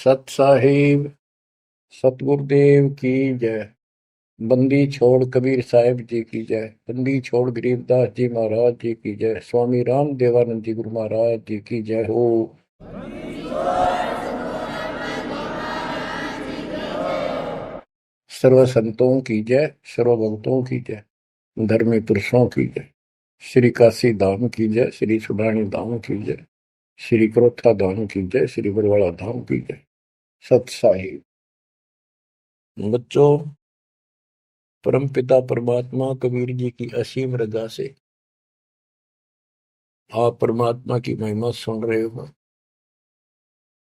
सत साहिब सतगुरुदेव की जय। बंदी छोड़ कबीर साहिब जी की जय। बंदी छोड़ गरीबदास जी महाराज जी की जय। स्वामी राम देवानंद जी गुरु महाराज जी की जय हो। सर्व संतों की जय, सर्व भक्तों की जय, धर्मी पुरुषों की जय। श्री काशी धाम की जय, श्री सुडानी धाम की जय, श्री क्रोथा धाम की जय, श्री बरवाड़ा धाम की जय। सत साहिब बच्चों, परमपिता परमात्मा कबीर जी की असीम रजा से आप परमात्मा की महिमा सुन रहे हो,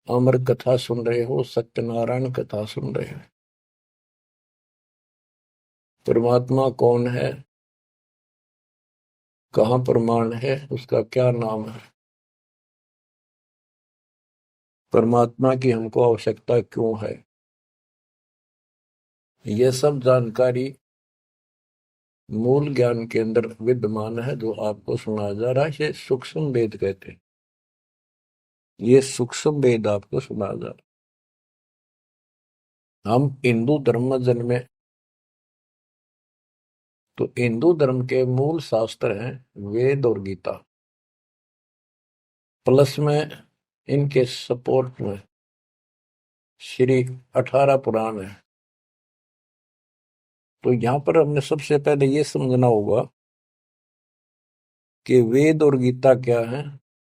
अमर कथा सुन रहे हो, सत्यनारायण कथा सुन रहे हो। परमात्मा कौन है, कहाँ प्रमाण है, उसका क्या नाम है, परमात्मा की हमको आवश्यकता क्यों है, यह सब जानकारी मूल ज्ञान के अंदर विद्यमान है जो आपको सुनाया जा रहा है। ये सूक्ष्म वेद कहते हैं। ये सूक्ष्म वेद आपको सुनाया जा रहा है। हम हिंदू धर्म में जन्मे तो हिंदू धर्म के मूल शास्त्र हैं वेद और गीता, प्लस में इनके सपोर्ट में श्री 18 पुराण है। तो यहां पर हमने सबसे पहले ये समझना होगा कि वेद और गीता क्या है,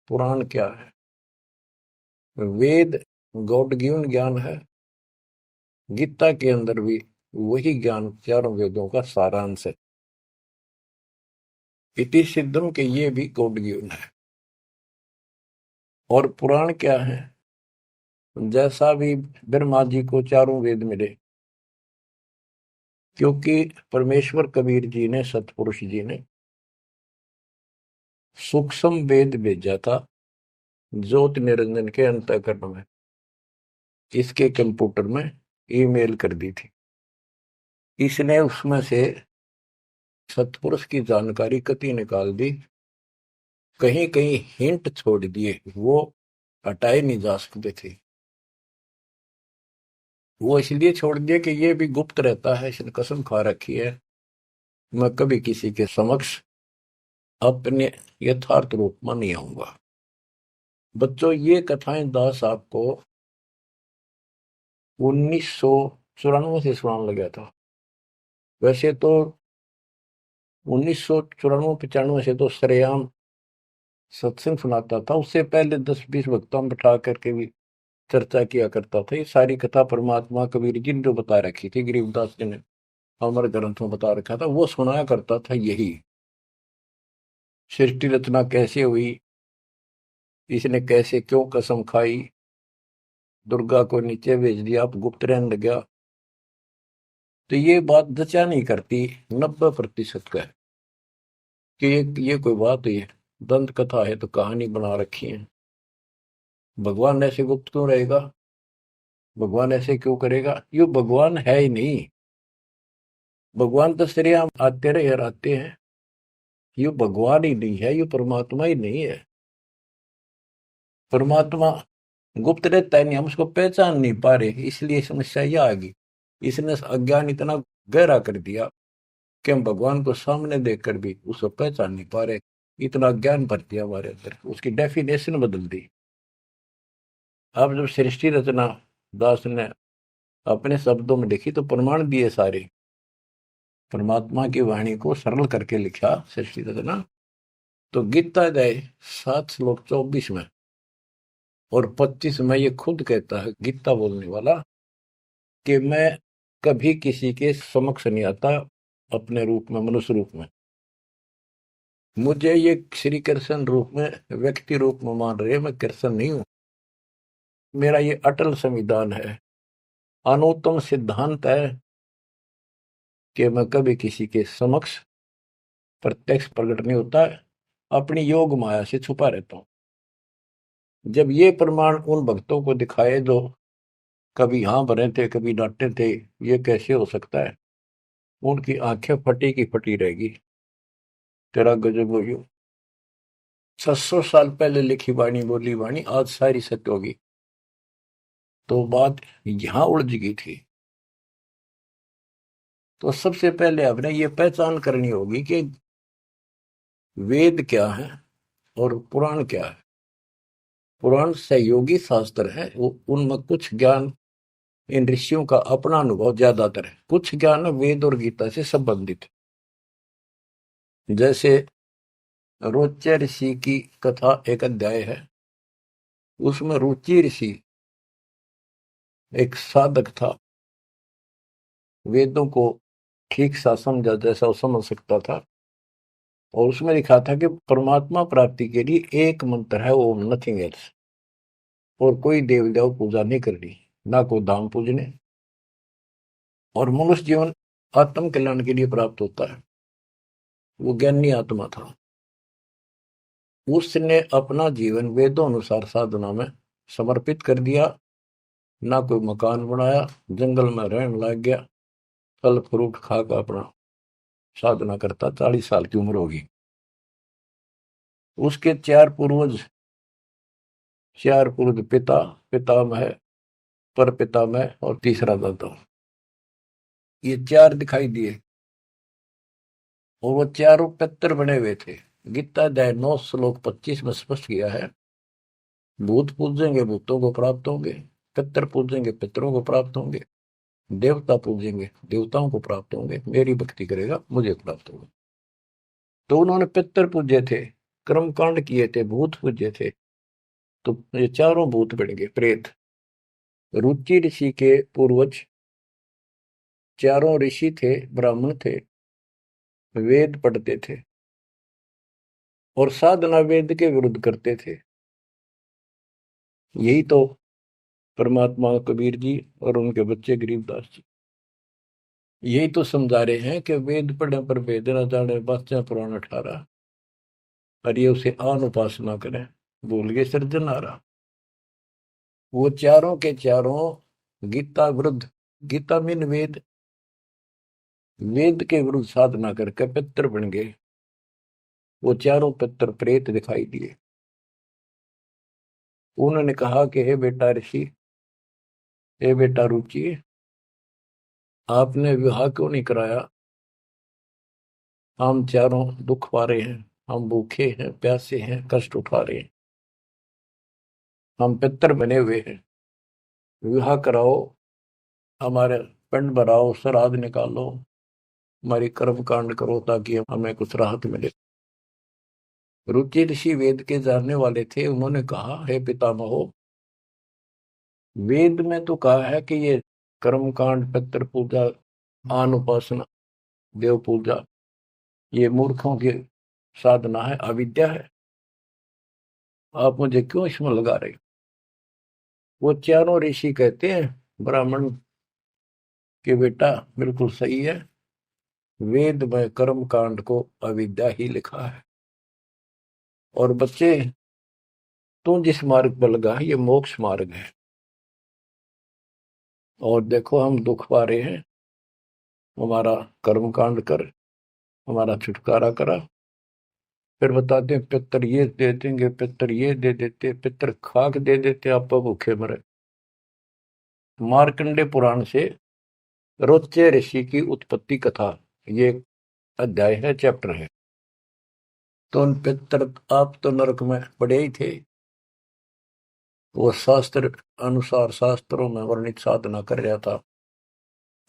पुराण क्या है। वेद गॉड गिवन ज्ञान है, गीता के अंदर भी वही ज्ञान चारों वेदों का सारांश है। इति सिद्धम के ये भी गॉड गिवन है। और पुराण क्या है, जैसा भी ब्रह्मा जी को चारों वेद मिले, क्योंकि परमेश्वर कबीर जी ने, सतपुरुष जी ने सूक्ष्म वेद भेजा था ज्योति निरंजन के अंतःकरण में, इसके कंप्यूटर में ईमेल कर दी थी। इसने उसमें से सतपुरुष की जानकारी कति निकाल दी, कहीं कहीं हिंट छोड़ दिए, वो हटाए नहीं जा सकते थे। वो इसलिए छोड़ दिया कि ये भी गुप्त रहता है, इसने कसम खा रखी है मैं कभी किसी के समक्ष अपने यथार्थ रूप में नहीं आऊंगा। बच्चों, ये कथाएं दास आपको 1994 से सुनाने लगा था। वैसे तो 1994-95 से तो सरेआम सत्संग सुनाता था, उससे पहले 10-20 वक्ताओं बिठा करके भी चर्चा किया करता था। ये सारी कथा परमात्मा कबीर जी ने जो बता रखी थी, गरीबदास जी ने अमर ग्रंथ में बता रखा था, वो सुनाया करता था। यही सृष्टि रचना कैसे हुई, इसने कैसे क्यों कसम खाई, दुर्गा को नीचे भेज दिया, आप गुप्त रहने लग गया, तो ये बात जचा नहीं करती 90% का है कि ये कोई बात है, दंत कथा है तो कहानी बना रखी है। भगवान ऐसे गुप्त क्यों रहेगा, भगवान ऐसे क्यों करेगा, ये भगवान है ही नहीं। भगवान तो श्रेआम आते रहे हराते हैं, ये भगवान ही नहीं है, ये परमात्मा ही नहीं है। परमात्मा गुप्त रहता है नहीं, हम उसको पहचान नहीं पा रहे, इसलिए समस्या यह आ गई। इसने अज्ञान इतना गहरा कर दिया कि हम भगवान को सामने देखकर भी उसको पहचान नहीं पा रहे। इतना ज्ञान भर दिया हमारे अंदर, उसकी डेफिनेशन बदल दी। अब जब सृष्टि रचना दास ने अपने शब्दों में लिखी तो प्रमाण दिए सारे, परमात्मा की वाणी को सरल करके लिखा सृष्टि रचना। तो गीता अध्याय 7 श्लोक 24 में और 25 में ये खुद कहता है गीता बोलने वाला कि मैं कभी किसी के समक्ष नहीं आता अपने रूप में, मनुष्य रूप में। मुझे ये श्री कृष्ण रूप में, व्यक्ति रूप में मान रहे, मैं कृष्ण नहीं हूं। मेरा ये अटल संविधान है, अनुत्तम सिद्धांत है कि मैं कभी किसी के समक्ष प्रत्यक्ष प्रकट नहीं होता, अपनी योग माया से छुपा रहता हूं। जब ये प्रमाण उन भक्तों को दिखाए जो कभी यहां भरे थे, कभी डांटे थे, ये कैसे हो सकता है, उनकी आंखें फटी की फटी रहेगी। तेरा गजब हो, 600 साल पहले लिखी वाणी, बोली वाणी आज सारी सत्य होगी। तो बात यहां उलझ गई थी। तो सबसे पहले आपने ये पहचान करनी होगी कि वेद क्या है और पुराण क्या है। पुराण सहयोगी शास्त्र है, वो उनमें कुछ ज्ञान इन ऋषियों का अपना अनुभव ज्यादातर है, कुछ ज्ञान वेद और गीता से संबंधित। जैसे रोच्य ऋषि की कथा एक अध्याय है, उसमें रुचि ऋषि एक साधक था, वेदों को ठीक सा समझा जैसा वो समझ सकता था, और उसमें लिखा था कि परमात्मा प्राप्ति के लिए एक मंत्र है, वो नथिंग एल्स, और कोई देव देव पूजा नहीं करनी, ना कोई धाम पूजने, और मनुष्य जीवन आत्म कल्याण के लिए प्राप्त होता है। वो ज्ञानी आत्मा था, उसने अपना जीवन वेदों अनुसार साधना में समर्पित कर दिया। ना कोई मकान बनाया, जंगल में रहने लग गया, फल फ्रूट खाकर अपना साधना करता। 40 साल की उम्र होगी। उसके चार पूर्वज, चार पूर्वज पिता, पितामह, पर पितामह और तीसरा दादा, ये चार दिखाई दिए, और वो चारों पितर बने हुए थे। गीता अध्याय 9 श्लोक 25 में स्पष्ट किया है, भूत पूजेंगे भूतों को प्राप्त होंगे, पितर पूजेंगे पितरों को प्राप्त होंगे, देवता पूजेंगे देवताओं को प्राप्त होंगे, मेरी भक्ति करेगा मुझे प्राप्त होगा। तो उन्होंने पितर पूजे थे, कर्म कांड किए थे, भूत पूजे थे, तो ये चारों भूत बन गए प्रेत। रुचि ऋषि के पूर्वज चारों ऋषि थे, ब्राह्मण थे, वेद पढ़ते थे और साधना वेद के विरुद्ध करते थे। यही तो परमात्मा कबीर जी और उनके बच्चे गरीबदास जी यही तो समझा रहे हैं कि वेद पढ़ने पर वेद न जाने, बाचा पुराण 18, और ये उसे आन उपासना करें, भूल गए सृजनहारा। वो चारों के चारों गीता विरुद्ध, गीता मीन वेद, वेद के विरुद्ध साधना करके पितर बन गए। वो चारों पितर प्रेत दिखाई दिए। उन्होंने कहा कि हे बेटा ऋषि, हे बेटा रुचि, आपने विवाह क्यों नहीं कराया? हम चारों दुख पा रहे हैं, हम भूखे हैं, प्यासे हैं, कष्ट उठा रहे हैं, हम पितर बने हुए हैं, विवाह कराओ, हमारे पिंड भराओ, श्राद्ध निकालो, हमारी कर्म कांड करो ताकि हमें कुछ राहत मिले। रुचि ऋषि वेद के जानने वाले थे, उन्होंने कहा हे पितामहो, वेद में तो कहा है कि ये कर्म कांड, पितृ पूजा, आन उपासना, देव पूजा, ये मूर्खों की साधना है, अविद्या है, आप मुझे क्यों इसमें लगा रहे हो? वो चारों ऋषि कहते हैं ब्राह्मण के बेटा बिल्कुल सही है, वेद में कर्म कांड को अविद्या ही लिखा है, और बच्चे तू जिस मार्ग पर लगा है ये मोक्ष मार्ग है, और देखो हम दुख पा रहे हैं, हमारा कर्म कांड कर, हमारा छुटकारा करा। फिर बताते हैं पितर ये दे देंगे, पितर ये दे देते, पितर खाक दे देते, आप भूखे मरे। मार्कंडे पुराण से रोच्य ऋषि की उत्पत्ति कथा, ये अध्याय है, चैप्टर है। तो उन पितर, आप तो नरक में पड़े ही थे, वो शास्त्र अनुसार शास्त्रों में वर्णित साधना कर रहा था,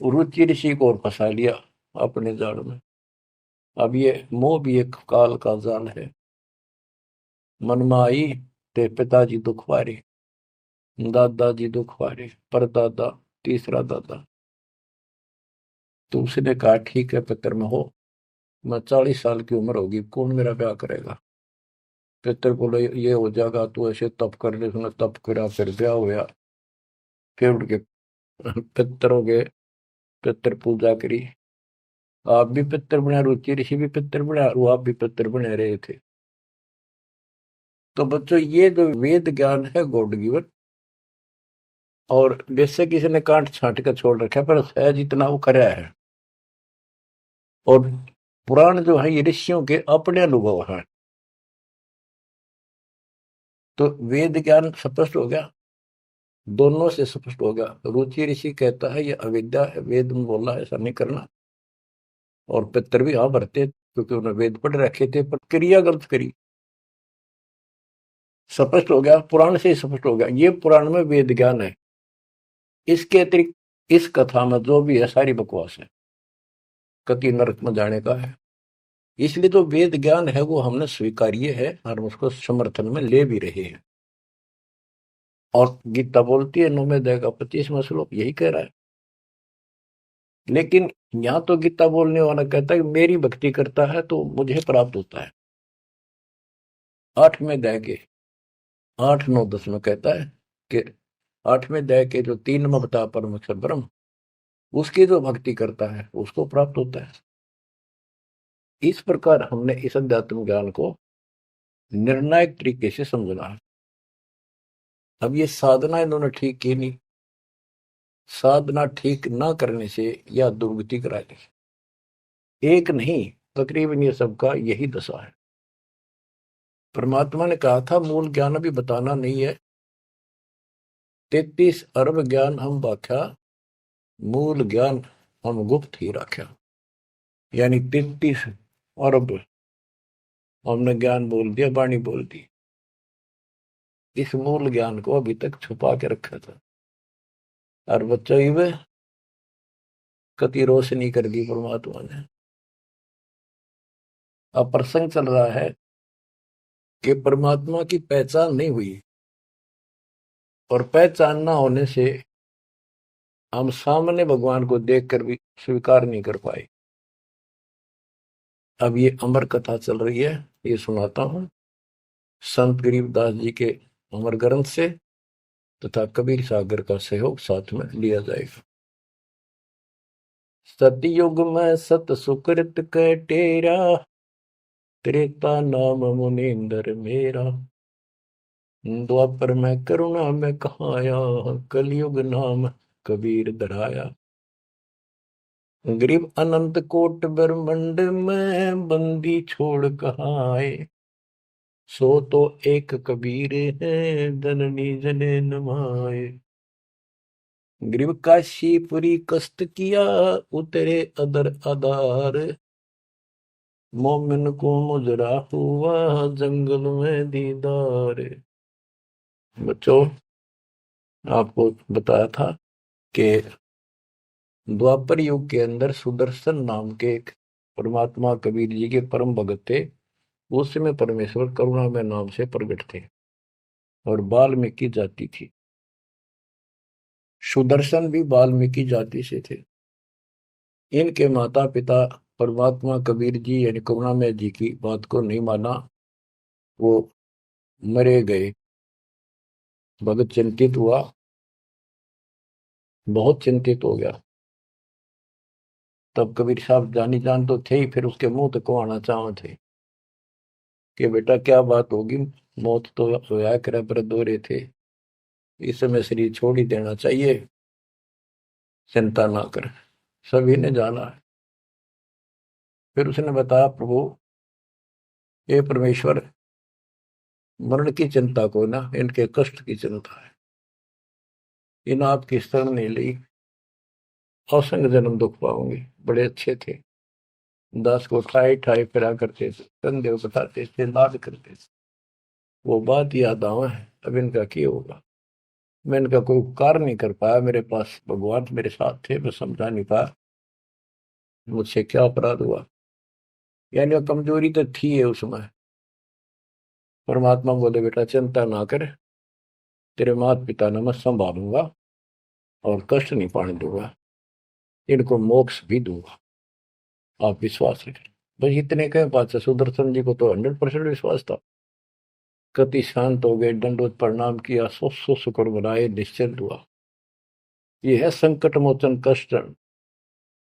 रुचि ऋषि को और फंसा लिया अपने जाल में। अब ये मोह भी एक काल का जाल है। मन में आई ते पिताजी दुख पारे, दादाजी दुख पारे, परदादा, तीसरा दादा। तो उसने कहा ठीक है पितर में हो, मैं 40 साल की उम्र होगी, कौन मेरा ब्याह करेगा? पितर बोले ये हो जाएगा, तू ऐसे तप कर ले। उसने तप करा, फिर ब्याह हुआ, फिर उठ के पितरों के पितर पूजा करी। आप भी पितर बने, रुचि ऋषि भी पितर बने, और आप भी पितर बने रहे थे। तो बच्चों ये जो वेद ज्ञान है गॉड गिवन, और वैसे किसी ने कांट छांट कर छोड़ रखा है, पर सहज इतना वो कराया है। और पुराण जो है ये ऋषियों के अपने अनुभव है। तो वेद ज्ञान स्पष्ट हो गया। दोनों से स्पष्ट होगा। रुचि ऋषि कहता है ये अविद्या है, वेद में बोला है ऐसा नहीं करना, और पितर भी हाँ भरते क्योंकि उन्होंने वेद पढ़ रखे थे, पर क्रिया गलत करी। स्पष्ट हो गया, पुराण से ही स्पष्ट हो गया, ये पुराण में वेद ज्ञान है। इसके अतिरिक्त इस कथा में जो भी है सारी बकवास है, कति नरक में जाने का है। इसलिए जो वेद ज्ञान है वो हमने स्वीकार्य है और उसको समर्थन में ले भी रहे हैं। और गीता बोलती है 9वें अध्याय का 25वां श्लोक यही कह रहा है। लेकिन यहाँ तो गीता बोलने वाला कहता है कि मेरी भक्ति करता है तो मुझे प्राप्त होता है। 8वें अध्याय के 8, 9, 10 में कहता है कि 8वें अध्याय के जो 3 में बता परमेश्वर ब्रह्म, उसकी जो भक्ति करता है उसको प्राप्त होता है। इस प्रकार हमने इस अध्यात्म ज्ञान को निर्णायक तरीके से समझना है। अब ये साधना इन्होंने ठीक की नहीं, साधना ठीक ना करने से या दुर्गति कराने से, एक नहीं तकरीबन ये सबका यही दशा है। परमात्मा ने कहा था मूल ज्ञान अभी बताना नहीं है, 33 अरब ज्ञान हम व्याख्या, मूल ज्ञान हम गुप्त ही रखा। यानी 33 अरब हमने ज्ञान बोल दिया, वाणी बोल दी, इस मूल ज्ञान को अभी तक छुपा के रखा था। और बच्चों ही में कति रोशनी कर दी परमात्मा ने। अब प्रसंग चल रहा है कि परमात्मा की पहचान नहीं हुई, और पहचान ना होने से हम सामने भगवान को देखकर भी स्वीकार नहीं कर पाए। अब ये अमर कथा चल रही है, ये सुनाता हूं संत गरीबदास जी के अमर ग्रंथ से, तथा कबीर सागर का सहयोग साथ में लिया जाएगा। सतयुग में सत सुकृत कै टेरा, त्रेता नाम मुनींद्र मेरा, द्वापर में करुणा में कहाया, कलयुग नाम कबीर धराया। गरीब अनंत कोट ब्रह्मंड में बंदी छोड़ कहाँ आए, सो तो एक कबीर है जननी जने नमाए। गरीब काशीपुरी कष्ट किया, उतरे अदर आधार, मोमिन को मुजरा हुआ जंगल में दीदार। बच्चों आपको बताया था कि द्वापर युग के अंदर सुदर्शन नाम के एक परमात्मा कबीर जी के परम भगत थे। उस समय परमेश्वर करुणा में नाम से प्रकट थे और वाल्मीकि जाति थी। सुदर्शन भी वाल्मीकि जाति से थे। इनके माता पिता परमात्मा कबीर जी यानी करुणामय जी की बात को नहीं माना, वो मरे गए। भगत चिंतित हुआ, बहुत चिंतित हो गया। तब कबीर साहब जानी जान तो थे ही, फिर उसके मुंह तक को आना चाह थे कि बेटा क्या बात होगी, मौत तो होया करे पर दो रहे थे, इस समय शरीर छोड़ ही देना चाहिए, चिंता ना कर। सभी ने जाना है। फिर उसने बताया प्रभु ये परमेश्वर, मरण की चिंता को ना, इनके कष्ट की चिंता है, इन आपकी शरण नहीं ली, असंग जन्म दुख पाऊंगी। बड़े अच्छे थे, दास को ठाई ठाई फिरा करते थे, कंधे बताते थे, लाद करते थे। वो बात याद आवा है, अब इनका क्या होगा। मैं इनका कोई उपकार नहीं कर पाया, मेरे पास भगवान मेरे साथ थे, मैं समझा नहीं पाया मुझसे क्या अपराध हुआ। यानी वो कमजोरी तो थी है उसमें। परमात्मा बोले बेटा चिंता ना कर, तेरे माता पिता ने मैं संभालूंगा और कष्ट नहीं पाने दूंगा, इनको मोक्ष भी दूंगा, आप विश्वास रखें। बस इतने कहे बात से सुदर्शन जी को तो 100% विश्वास था। कति शांत हो गए, दंडोत प्रणाम किया, सो शुक्र बनाए, निश्चिंत हुआ। ये है संकट मोचन कष्ट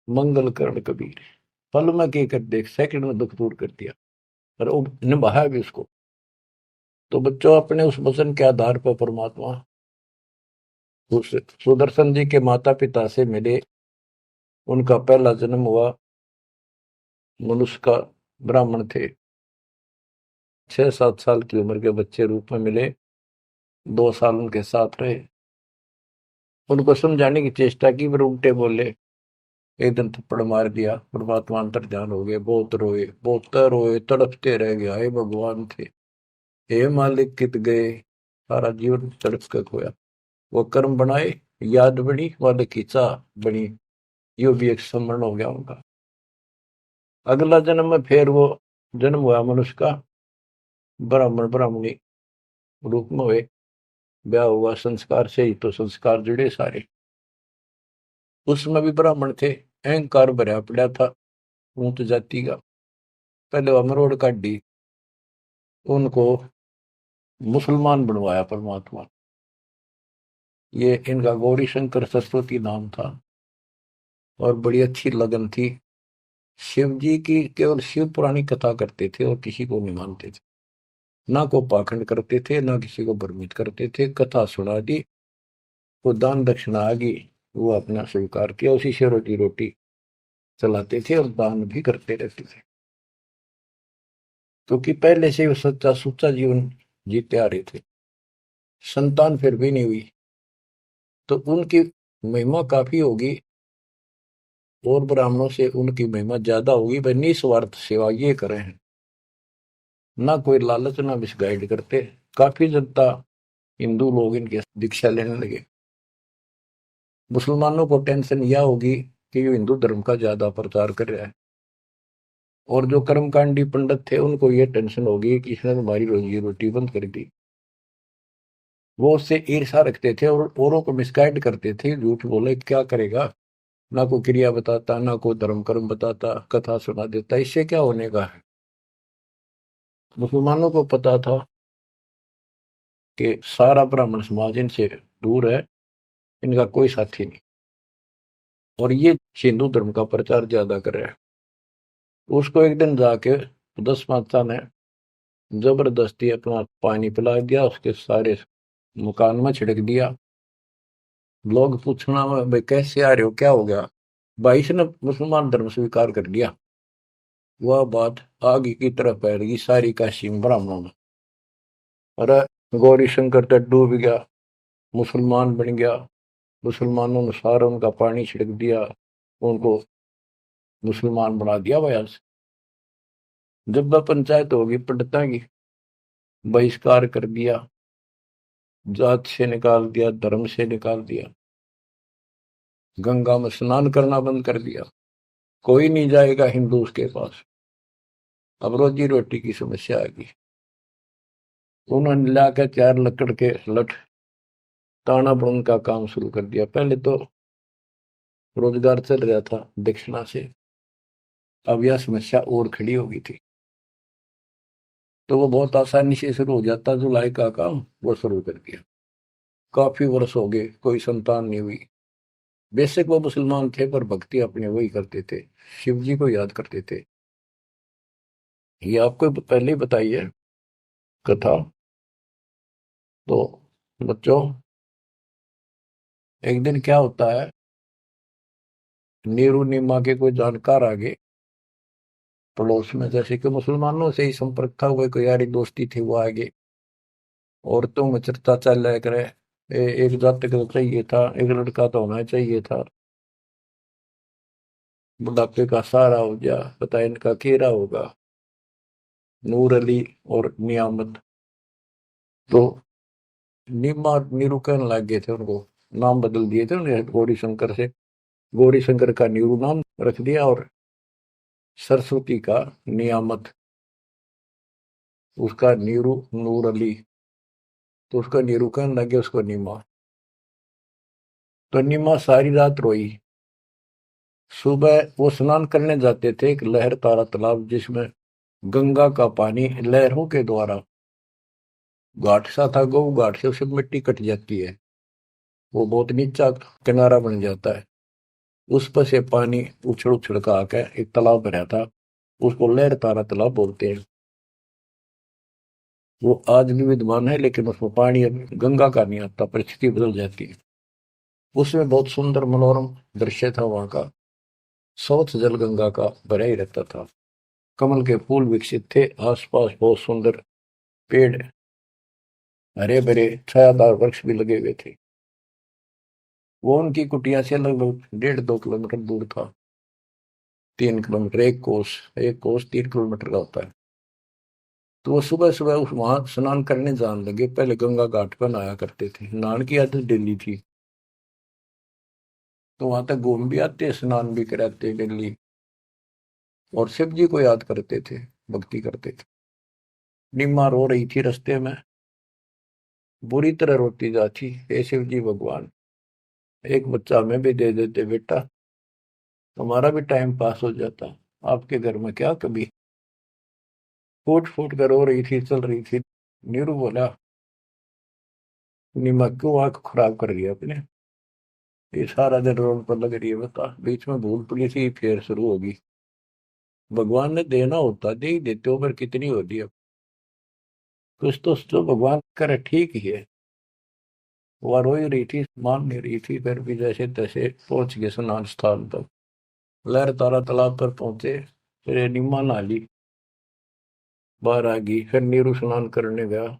मंगल करण कबीर, पल में के कर देख, सेकंड में दुख दूर कर दिया और वो निभाया भी उसको। तो बच्चों अपने उस वचन के आधार पर परमात्मा उस सुदर्शन जी के माता पिता से मिले। उनका पहला जन्म हुआ, मनुष्य का ब्राह्मण थे, 6-7 साल की उम्र के बच्चे रूप में मिले, 2 साल उनके साथ रहे। उनको समझाने की चेष्टा की, पर उल्टे बोले। एक दिन थप्पड़ मार दिया, परमात्मा अंतर ध्यान हो गए, बहुत रोए, बहुत रोए, तड़पते रह गए, हे भगवान थे, हे मालिक कित गए, सारा जीवन तड़प के खोया। वो कर्म बनाए, याद बनी, वाले खींचा बनी, यो भी एक स्मरण हो गया उनका। अगला जन्म में फिर वो जन्म हुआ मनुष्य का, ब्राह्मण ब्राह्मणी रूप में हुए, ब्याह हुआ, संस्कार से ही तो संस्कार जुड़े सारे। उसमें भी ब्राह्मण थे, अहंकार भरा पड़ा था ऊंच जाति का। पहले वो मरोड़ काटी, उनको मुसलमान बनवाया परमात्मा। ये इनका गौरी शंकर सरस्वती नाम था, और बड़ी अच्छी लगन थी। शिव जी की केवल शिव पुराणी कथा करते थे और किसी को नहीं मानते थे। ना को पाखंड करते थे, ना किसी को भ्रमित करते थे। कथा सुना दी, वो दान दक्षिणा आ गई, वो अपना स्वीकार किया, उसी से रोटी रोटी चलाते थे और दान भी करते रहते थे, क्योंकि पहले से वो सच्चा सुच्चा जीवन जीते आ रहे थे। संतान फिर भी नहीं हुई, तो उनकी महिमा काफी होगी, और ब्राह्मणों से उनकी महिमा ज्यादा होगी। भाई निस्वार्थ सेवा ये करे हैं, ना कोई लालच, ना मिसगाइड करते। काफी जनता, हिंदू लोग इनके दीक्षा लेने लगे। मुसलमानों को टेंशन यह होगी कि ये हिंदू धर्म का ज्यादा प्रचार कर रहा है, और जो कर्मकांडी पंडित थे उनको ये टेंशन होगी कि इसने हमारी रोजी रोटी बंद कर दी। वो उससे ईर्षा रखते थे और औरों को मिसगाइड करते थे, झूठ बोले क्या करेगा, ना कोई क्रिया बताता, ना कोई धर्म कर्म बताता, कथा सुना देता, इससे क्या होने का है। मुसलमानों को पता था कि सारा ब्राह्मण समाज इनसे दूर है, इनका कोई साथी नहीं, और ये हिंदू धर्म का प्रचार ज्यादा कर रहा है। उसको एक दिन जाके 10 माता ने जबरदस्ती अपना पानी पिला दिया, उसके सारे मकान में छिड़क दिया। लोग पूछना भाई कैसे आ रहे हो, क्या हो गया, भाई ने मुसलमान धर्म स्वीकार कर लिया। वह बात आगे की तरफ फैल गई सारी काशी में, ब्राह्मणों में। अरे गौरी शंकर तो डूब गया, मुसलमान बन गया, मुसलमानों ने सारा उनका पानी छिड़क दिया, उनको मुसलमान बना दिया बयान से। जब वह पंचायत होगी पंडिता की, बहिष्कार कर दिया, जात से निकाल दिया, धर्म से निकाल दिया, गंगा में स्नान करना बंद कर दिया, कोई नहीं जाएगा हिंदू उसके पास। अब रोजी रोटी की समस्या आ गई। उन्होंने लाकर 4 लकड़ के लठ ताना बुन का काम शुरू कर दिया। पहले तो रोजगार चल रहा था दक्षिणा से, अब यह समस्या और खड़ी हो गई थी, तो वो बहुत आसानी से शुरू हो जाता। जुलाई का काम वो शुरू कर दिया। काफी वर्ष हो गए, कोई संतान नहीं हुई। बेशक वो मुसलमान थे, पर भक्ति अपने वही करते थे, शिव जी को याद करते थे। ये आपको पहले ही बताई है कथा। तो बच्चों, एक दिन क्या होता है, नीरू नीमा के कोई जानकार आ गए पड़ोस में, जैसे कि मुसलमानों से ही संपर्क था, कोई कोई यारी दोस्ती थी, वो आगे औरतों में चर्चा चल रहा करे। एक जातक तो चाहिए था, एक लड़का तो होना चाहिए था, बुढ़ापे का सहारा हो गया, पता इनका केरा होगा, नूर अली और नियामत। तो नीमा नीरू कहने लग गए थे उनको, नाम बदल दिए थे उन्हें, गौरी शंकर से गौरी शंकर का नीरू नाम रख दिया, और सरस्वती का नियामत, उसका नीरू नूर अली। तो उसका नीरू कहने लगे उसको नीमा। तो नीमा सारी रात रोई। सुबह वो स्नान करने जाते थे एक लहर तारा तालाब, जिसमें गंगा का पानी लहरों के द्वारा, घाट सा था, गौ घाट से उसे मिट्टी कट जाती है, वो बहुत नीचा किनारा बन जाता है। उस पर से पानी उछल उछल का आकर एक तालाब बना था, उसको लहर तारा तालाब बोलते हैं। वो आज भी विद्यमान है, लेकिन उसमें पानी अब गंगा का नहीं आता, परिस्थिति बदल जाती है। उसमें बहुत सुंदर मनोरम दृश्य था वहां का। स्वच्छ जल गंगा का भरा ही रहता था, कमल के फूल विकसित थे, आसपास बहुत सुंदर पेड़, हरे भरे छायादार वृक्ष भी लगे हुए थे। वो उनकी कुटिया से लगभग 1.5-2 किलोमीटर दूर था। 3 किलोमीटर, एक कोस 3 किलोमीटर का होता है। तो वो सुबह सुबह उस वहां स्नान करने जाने लगे। पहले गंगा घाट पर नहाया करते थे, नहाने की आदत डेली थी। तो वहां तक घूम भी आते, स्नान भी कराते डेली, और शिव जी को याद करते थे, भक्ति करते थे। निम्मा रो रही थी रास्ते में, बुरी तरह रोती जाती, हे शिव जी भगवान, एक बच्चा हमें भी दे देते बेटा, हमारा भी टाइम पास हो जाता, आपके घर में क्या कभी। फूट फूट कर रो रही थी, चल रही थी। नीरू बोला, निम्मा क्यों आंख खराब कर रही है अपने, ये सारा दिन रोड पर लग रही है, बता बीच में भूल पड़ी थी फिर शुरू होगी। भगवान ने देना होता दे ही देते हो, पर कितनी होती है। कुछ तो जो भगवान करे ठीक ही है। वह रो ही रही थी, मान नहीं रही थी, फिर भी जैसे तैसे पहुंच गए स्नान स्थान तक। लहर तारा तालाब पर पहुंचे, फिर निम्मा नहा ली, बाहर आ गई, फिर नीरू स्नान करने गया।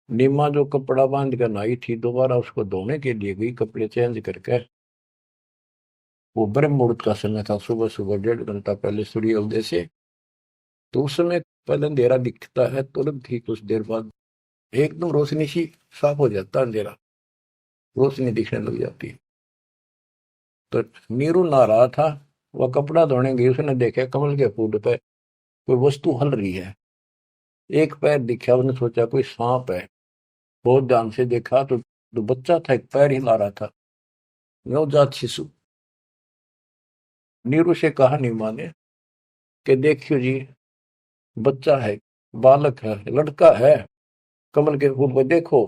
निम्मा जो कपड़ा बांध कर नहाई थी, दोबारा उसको धोने के लिए गई, कपड़े चेंज करके। वो ब्रह्म मुहूर्त का समय था, सुबह सुबह 1.5 घंटा पहले सूर्य उदय से। तो उस समय पहले अंधेरा दिखता है, तुरंत ही कुछ देर बाद एकदम रोशनी सी, साफ हो जाता है अंधेरा, रोशनी दिखने लग जाती है। तो नीरू नहा रहा था, वह कपड़ा धोने गई, उसने देखा कमल के फूल पे कोई वस्तु हल रही है। एक पैर दिखा, उसने सोचा कोई सांप है। बहुत ध्यान से देखा तो जो बच्चा था, एक पैर हिला रहा था, नवजात शिशु। नीरू से कहा नीमा ने कि देखियो जी, बच्चा है, बालक है, लड़का है, कमल के फूल पर देखो।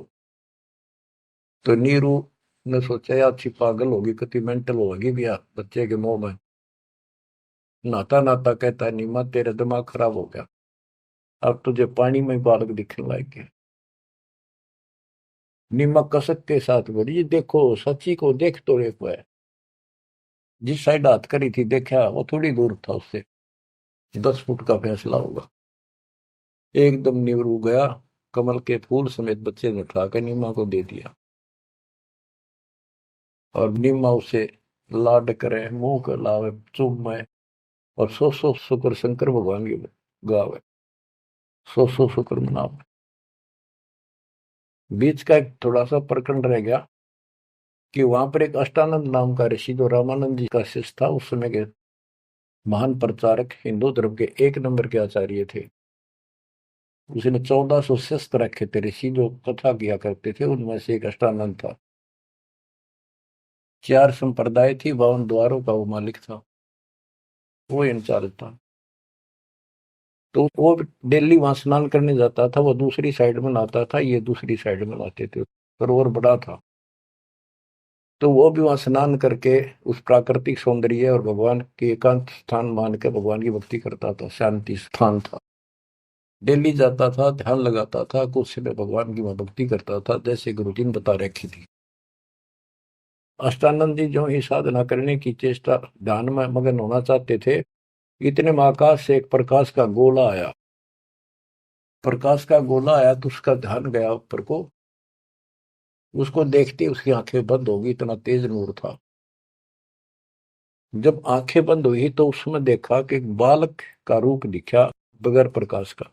तो नीरू ने सोचा यार अच्छी पागल होगी, कितनी मेंटल होगी भैया बच्चे के मुंह में। नहाता नहाता कहता है, नीमा तेरा दिमाग खराब हो गया, अब तुझे पानी में बालक दिखने लग गए। नीमा कसक के साथ बोली, "ये देखो सच्ची को देख तो एक है।" जिस साइड हाथ करी थी देखा, वो थोड़ी दूर था उससे, 10 फुट का फैसला होगा। एकदम नीरू गया, कमल के फूल समेत बच्चे ने उठा कर नीमा को दे दिया, और नीमा उसे लाड करे, मुंह कर लावे, चूमे, और सौ शुक्र शंकर भगवान की गावे, सौ शुक्र मनावे। बीच का एक थोड़ा सा प्रकरण रह गया कि वहां पर एक अष्टानंद नाम का ऋषि, जो रामानंद जी का शिष्य था, उस समय के महान प्रचारक, हिंदू धर्म के एक नंबर के आचार्य थे। उसने 1400 शिष्य रखे थे ऋषि, जो कथा किया करते थे, उनमें से एक अष्टानंद था। 4 संप्रदाय थी, 52 द्वारों का वो मालिक था, वो इंचार्ज था। तो वो डेली वहां स्नान करने जाता था, वो दूसरी साइड में नहाता था, ये दूसरी साइड में नहाते थे, सरोवर बड़ा था। तो वो भी वहां स्नान करके उस प्राकृतिक सौंदर्य और भगवान के एकांत स्थान मान के भगवान की भक्ति करता था, शांति स्थान था। डेली जाता था, ध्यान लगाता था, कुछ समय भगवान की वहां भक्ति करता था, जैसे गुरु जी ने बता रखी थी। अष्टानंद जी जो ही साधना करने की चेष्टा, ध्यान में मगन होना चाहते थे, इतने में आकाश से एक प्रकाश का गोला आया। प्रकाश का गोला आया तो उसका ध्यान गया ऊपर को, उसको देखते उसकी आंखें बंद हो गई, इतना तेज नूर था। जब आंखें बंद हुई तो उसमें देखा कि एक बालक का रूप दिखा, बगैर प्रकाश का।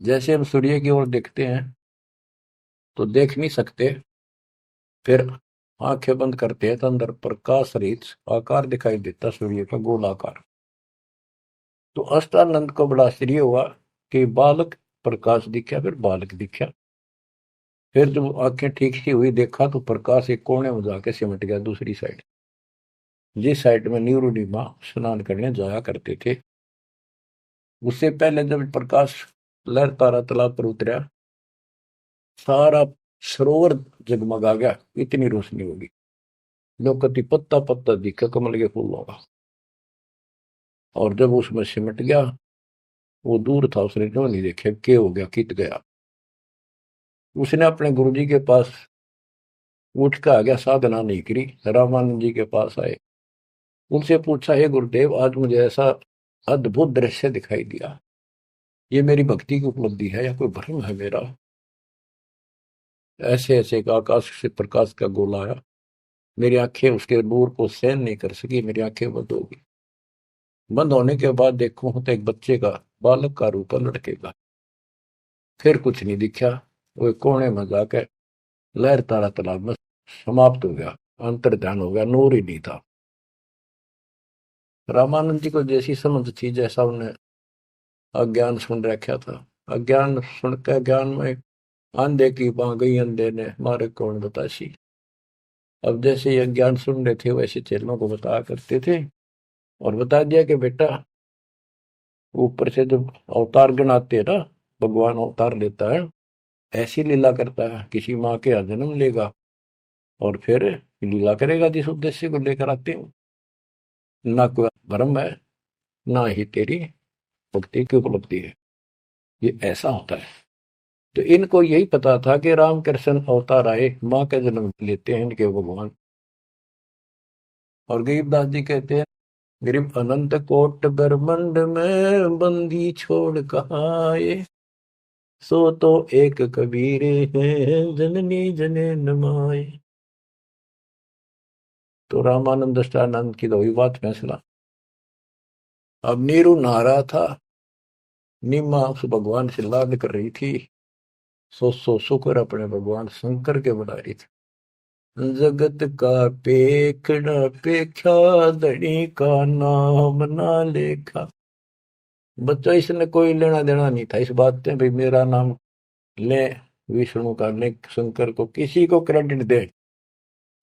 जैसे हम सूर्य की ओर देखते हैं तो देख नहीं सकते, फिर आंखें बंद करते हैं तो अंदर प्रकाश रहित आकार दिखाई देता, सूर्य का गोलाकार। तो अष्टानंद को बड़ा आश्चर्य हुआ कि बालक प्रकाश दिखा, फिर बालक दिखा। फिर जब आंखें ठीक सी हुई, देखा तो प्रकाश एक कोने में जाके सिमट गया दूसरी साइड, जिस साइड में नीरू नीमा स्नान करने जाया करते थे। उससे पहले जब प्रकाश लहर तारा तालाब पर उतरा, सारा सरोवर जगमगा गया, इतनी रोशनी होगी। लोकति पत्ता पत्ता दिखा कमल के फूलों का। और जब उसमें सिमट गया, वो दूर था, उसने क्यों नहीं देखे के हो गया, कित गया। उसने अपने गुरु जी के पास उठ के आ गया, साधना नहीं करी, रामानंद जी के पास आए। उनसे पूछा, हे गुरुदेव, आज मुझे ऐसा अद्भुत दृश्य दिखाई दिया, ये मेरी भक्ति की उपलब्धि है या कोई भ्रम है मेरा। ऐसे ऐसे का आकाश से प्रकाश का गोला आया, मेरी आंखें उसके नूर को सहन नहीं कर सकी, मेरी आंखें बंद हो गई। बंद होने के बाद देखूं तो एक बच्चे का, बालक का रूप है, लड़के का। फिर कुछ नहीं दिखा। वो एक कोने में जाकर लहर तारा तालाब में समाप्त हो गया, अंतर ध्यान हो गया, नूर ही नहीं था। रामानंद जी को जैसी समझ थी, जैसा उन्हें अज्ञान सुन रखा था, अज्ञान सुन के ज्ञान में अंधे की बां गई, अंधे ने मारे कौन बतासी। अब जैसे ये ज्ञान सुन रहे थे वैसे चेलों को बताया करते थे, और बता दिया कि बेटा, ऊपर से जब अवतार गणाते हैं ना, भगवान अवतार लेता है, ऐसी लीला करता है, किसी माँ के यहाँ जन्म लेगा और फिर लीला करेगा जिस उद्देश्य को लेकर आते हो। ना कोई भ्रम है, ना ही तेरी भक्ति की उपलब्धि है, ये ऐसा होता है। तो इनको यही पता था कि रामकृष्ण अवतार आए, माँ का जन्म लेते हैं इनके भगवान। और गरीबदास जी कहते हैं, गरीब अनंत कोट ब्रह्मंड में बंदी छोड़ कहाँ आए, सो तो एक कबीर है जननी जने माए। तो रामानंद अष्टानंद की तो हुई बात फैसला। अब नीरू नहा रहा था, नीमा उस भगवान से लाड कर रही थी, सो शुक्र अपने भगवान शंकर के बना रही थी। जगत का पेखड़ा पेख्या, धनी का नाम ना लेखा। बच्चों, इसने कोई लेना देना नहीं था इस बात से, भाई मेरा नाम ले विष्णु का, ले शंकर को, किसी को क्रेडिट दे,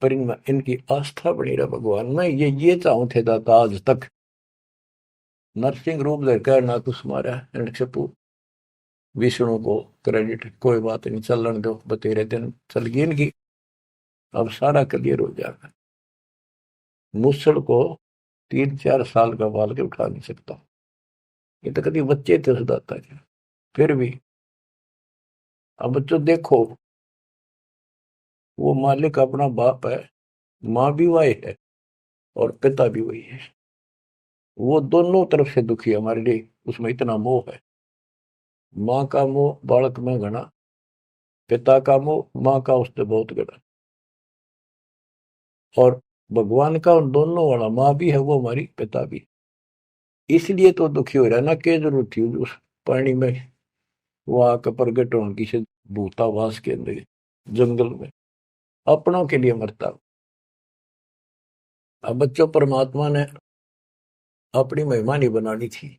पर इनमें इनकी आस्था बनी रहा भगवान में। ये चाहूं थे दाता आज तक। नरसिंह रूप लेकर ना कुछ मारा रणक्षपु, विष्णु को क्रेडिट कोई बात नहीं, चलन दो, बतेरे दिन चल गई इनकी। अब सारा क्लियर हो जाएगा। मूसल को 3-4 साल का बाल के उठा नहीं सकता, ये तो कभी बच्चे थे उस दाता के। फिर भी अब बच्चों देखो, वो मालिक अपना बाप है, माँ भी वही है और पिता भी वही है। वो दोनों तरफ से दुखी है हमारे लिए, उसमें इतना मोह है। माँ का मोह बालक में घना, पिता का मोह माँ का उससे बहुत घना, और भगवान का उन दोनों वाला, माँ भी है वो हमारी, पिता भी। इसलिए तो दुखी हो रहा है ना, क्या जरूरत थी उस पानी में वो आकर प्रगट होने की से, भूतावास के अंदर जंगल में अपनों के लिए मरता। अब बच्चों, परमात्मा ने अपनी महिमा नहीं बनानी थी,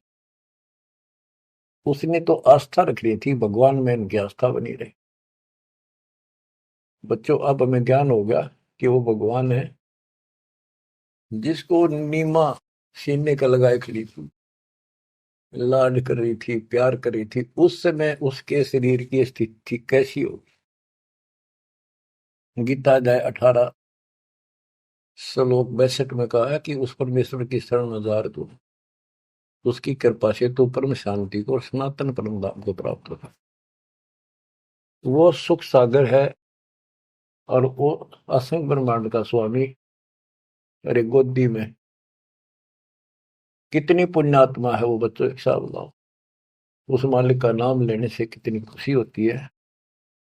उसने तो आस्था रखनी थी भगवान में, इनकी आस्था बनी रही। बच्चों, अब हमें ज्ञान हो गया कि वो भगवान है जिसको नीमा सीने का लगाए खड़ी थी, लाड कर रही थी, प्यार कर रही थी। उस समय उसके शरीर की स्थिति कैसी होगी। गीता अध्याय 18 श्लोक 62 में कहा है कि उस परमेश्वर की शरण में जा तू, उसकी कृपा से तू परम शांति को और सनातन परम धाम को प्राप्त होगा। वो सुख सागर है और वो असंग ब्रह्मांड का स्वामी। अरे गोदी में कितनी पुण्यात्मा है वो बच्चों, एक साथ बताओ। उस मालिक का नाम लेने से कितनी खुशी होती है,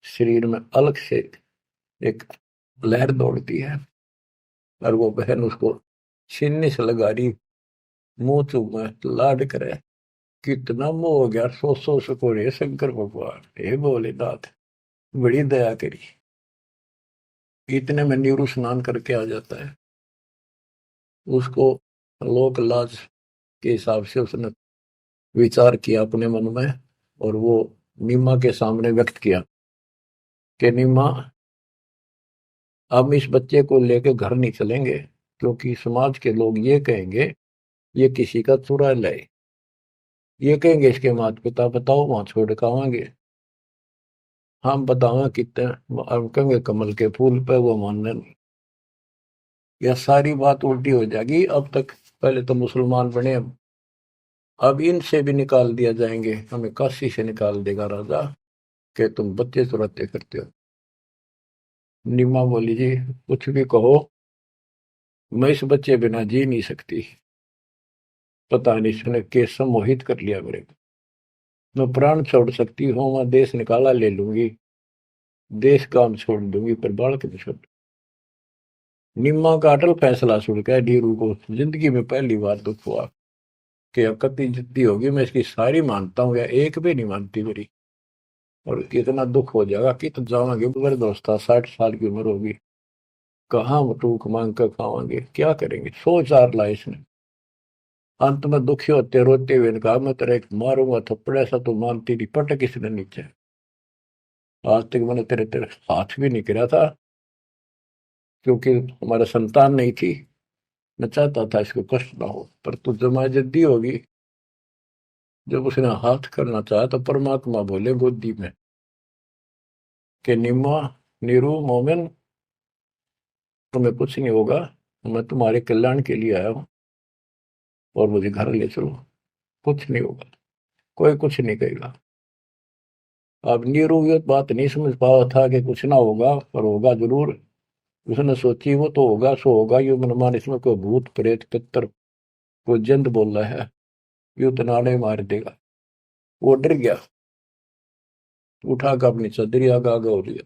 शरीर में अलग से एक लहर दौड़ती है। और वो बहन उसको सीने से लगा रही, मुंह चूमे, लाड करे। कितना मोह हो गया, सो सको रे शंकर भगवान, हे भोलेनाथ, बड़ी दया करी। इतने में नीरू स्नान करके आ जाता है। उसको लोक लाज के हिसाब से उसने विचार किया अपने मन में, और वो नीमा के सामने व्यक्त किया कि नीमा, हम इस बच्चे को लेकर घर नहीं चलेंगे, क्योंकि समाज के लोग ये कहेंगे ये किसी का चुरा लाए, ये कहेंगे इसके माता पिता, बताओ वहां छोड़ के आवांगे, हम बतावा कितने, हम कहेंगे कमल के फूल पे, वो मानने नहीं। यह सारी बात उल्टी हो जाएगी। अब तक पहले तो मुसलमान बने, अब इनसे भी निकाल दिया जाएंगे, हमें काशी से निकाल देगा राजा कि तुम बच्चे चुराते करते हो। निमा बोली, जी कुछ भी कहो, मैं इस बच्चे बिना जी नहीं सकती। पता नहीं इसने कैसे मोहित कर लिया मेरे को। मैं प्राण छोड़ सकती हूँ, मैं देश निकाला ले लूंगी, देश काम छोड़ दूंगी पर बालक नहीं छोड़। निम्मा का अटल फैसला सुन कर नीरू को जिंदगी में पहली बार दुख हुआ कि अब कति जिद्दी होगी, मैं इसकी सारी मानता हूँ या एक भी नहीं मानती मेरी, और कितना दुख हो जाएगा कि तो जावांगे मेरे दोस्त 60 साल की उम्र होगी, कहाँ टूक मांग कर खावांगे, क्या करेंगे, सोच आर ला इसने। अंत में दुखी होते रोते हुए ने कहा मैं तेरे एक मारूंगा थप्पड़, ऐसा तो मानती नहीं, पटक किसने नीचे। आज तक मैंने तेरे तेरे हाथ भी नहीं गिरा था क्योंकि हमारा संतान नहीं थी, मैं चाहता था इसको कष्ट ना हो, पर तू जमा जद्दी होगी। जब उसने हाथ करना चाहा तो परमात्मा बोले गोदी में कि निम्मा, नीरू, मोमिन, तुम्हें कुछ नहीं होगा, मैं तुम्हारे कल्याण के लिए आया हूँ और मुझे घर ले चलो, कुछ नहीं होगा, कोई कुछ नहीं कहेगा। अब नीरू ये बात नहीं समझ पाया था कि कुछ ना होगा, पर होगा जरूर। उसने सोची वो तो होगा सो होगा, ये मनमान इसमें कोई भूत प्रेत पितर कोई जंत बोल रहा है, यूं तो नाड़े मार देगा। वो डर गया, उठा कर अपनी चदरी आगा आगा हो लिया।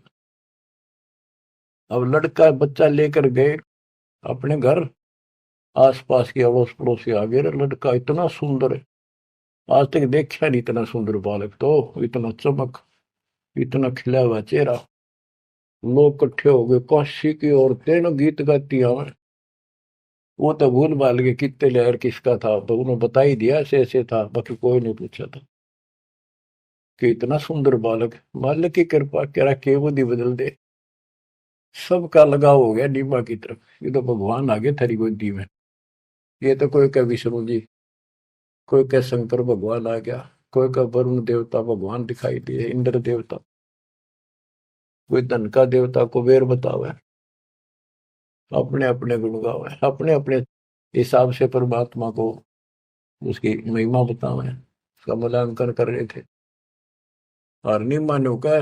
अब लड़का बच्चा लेकर गए अपने घर, आसपास के अड़ोस पड़ोस से आ गए, लड़का इतना सुंदर है, आज तक देखा नहीं इतना सुंदर बालक, तो इतना चमक, इतना खिला हुआ चेहरा। लोग इकट्ठे हो गए, काशी की औरतें ना गीत गाती हमें। वो तो भूल भाल गए कितने लहर किसका था, तो उन्होंने बता ही दिया ऐसे ऐसे था, बाकी कोई नहीं पूछा था कि इतना सुंदर बालक, मालिक की कृपा करा के बुद्धि बदल दे, सबका लगाव हो गया नीमा की तरफ। ये तो भगवान आ गए थारी गोदी में। ये तो कोई का विष्णु जी, कोई का शंकर भगवान आ गया, कोई का वरुण देवता भगवान दिखाई दिए, इंद्र देवता, कोई धन का देवता कुबेर बतावे, अपने अपने गुण गावे, अपने अपने हिसाब से परमात्मा को उसकी महिमा बतावे, उसका मूल्यांकन कर रहे थे। और नहीं मानो का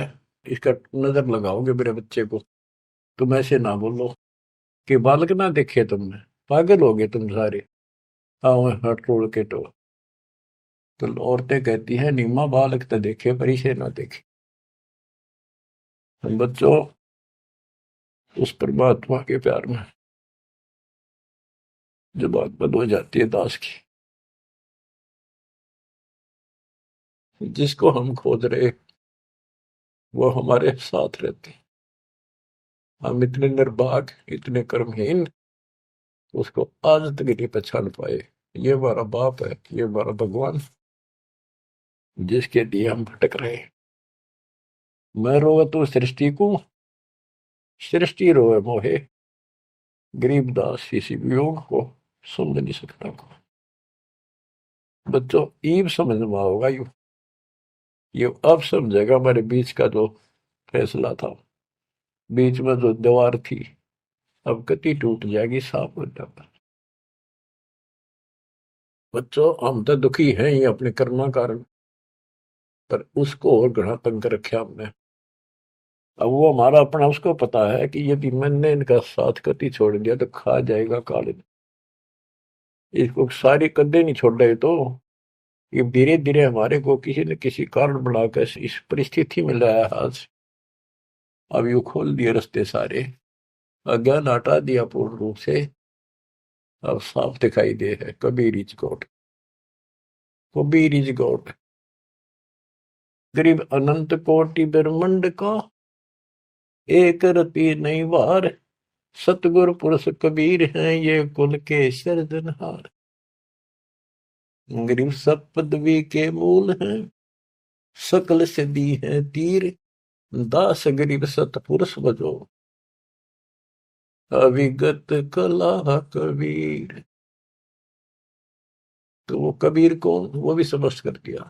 इसका नजर लगाओगे मेरे बच्चे को, तुम ऐसे ना बोलो कि बालक ना देखे तुमने, पागल हो गए तुम सारे, आओ हट तोड़ के तो औरतें कहती हैं नीमा बालक तो देखे पर इसे ना देखे। हम बच्चों उस परमात्मा के प्यार में जो बात बंद हो जाती है दास की, जिसको हम खोज रहे वो हमारे साथ रहते, हम इतने निर्भाग इतने कर्महीन उसको आज तक नहीं पहचान पाए। ये हमारा बाप है, ये हमारा भगवान, जिसके लिए हम भटक रहे हैं। मैं रोवे तो सृष्टि को, सृष्टि रोवे मोहे, गरीबदास इसी वियोग को समझ नहीं सकता। बच्चों ईब समझ में होगा ये अब समझेगा हमारे बीच का जो फैसला था, बीच में जो दीवार थी, अब कति टूट जाएगी, साफ हो जाता। बच्चों हम तो दुखी हैं ही अपने कर्मा कारण, पर उसको और घना तंग कर रखा हमने। अब वो हमारा अपना उसको पता है कि यदि मैंने इनका साथ कति छोड़ दिया तो खा जाएगा काले, इसको सारी कदे नहीं छोड़ रहे तो ये धीरे धीरे हमारे को किसी न किसी कारण बनाकर इस परिस्थिति में लाया आज। अब यू खोल दिए रास्ते सारे, अज्ञान हटा दिया पूर्ण रूप से, अब साफ दिखाई दे है Kabir is God, Kabir is God. गरीब अनंत कोटि ब्रह्मंड का, एक रति नहीं वार, सतगुरु पुरुष कबीर हैं ये कुल के सिरजनहार। गरीब सब पदवी के मूल हैं, सकल सिद्धि है तीर, दास गरीब सतपुरुष बजो, अविगत कला कबीर। तो वो कबीर कौन, वो भी स्पष्ट कर दिया,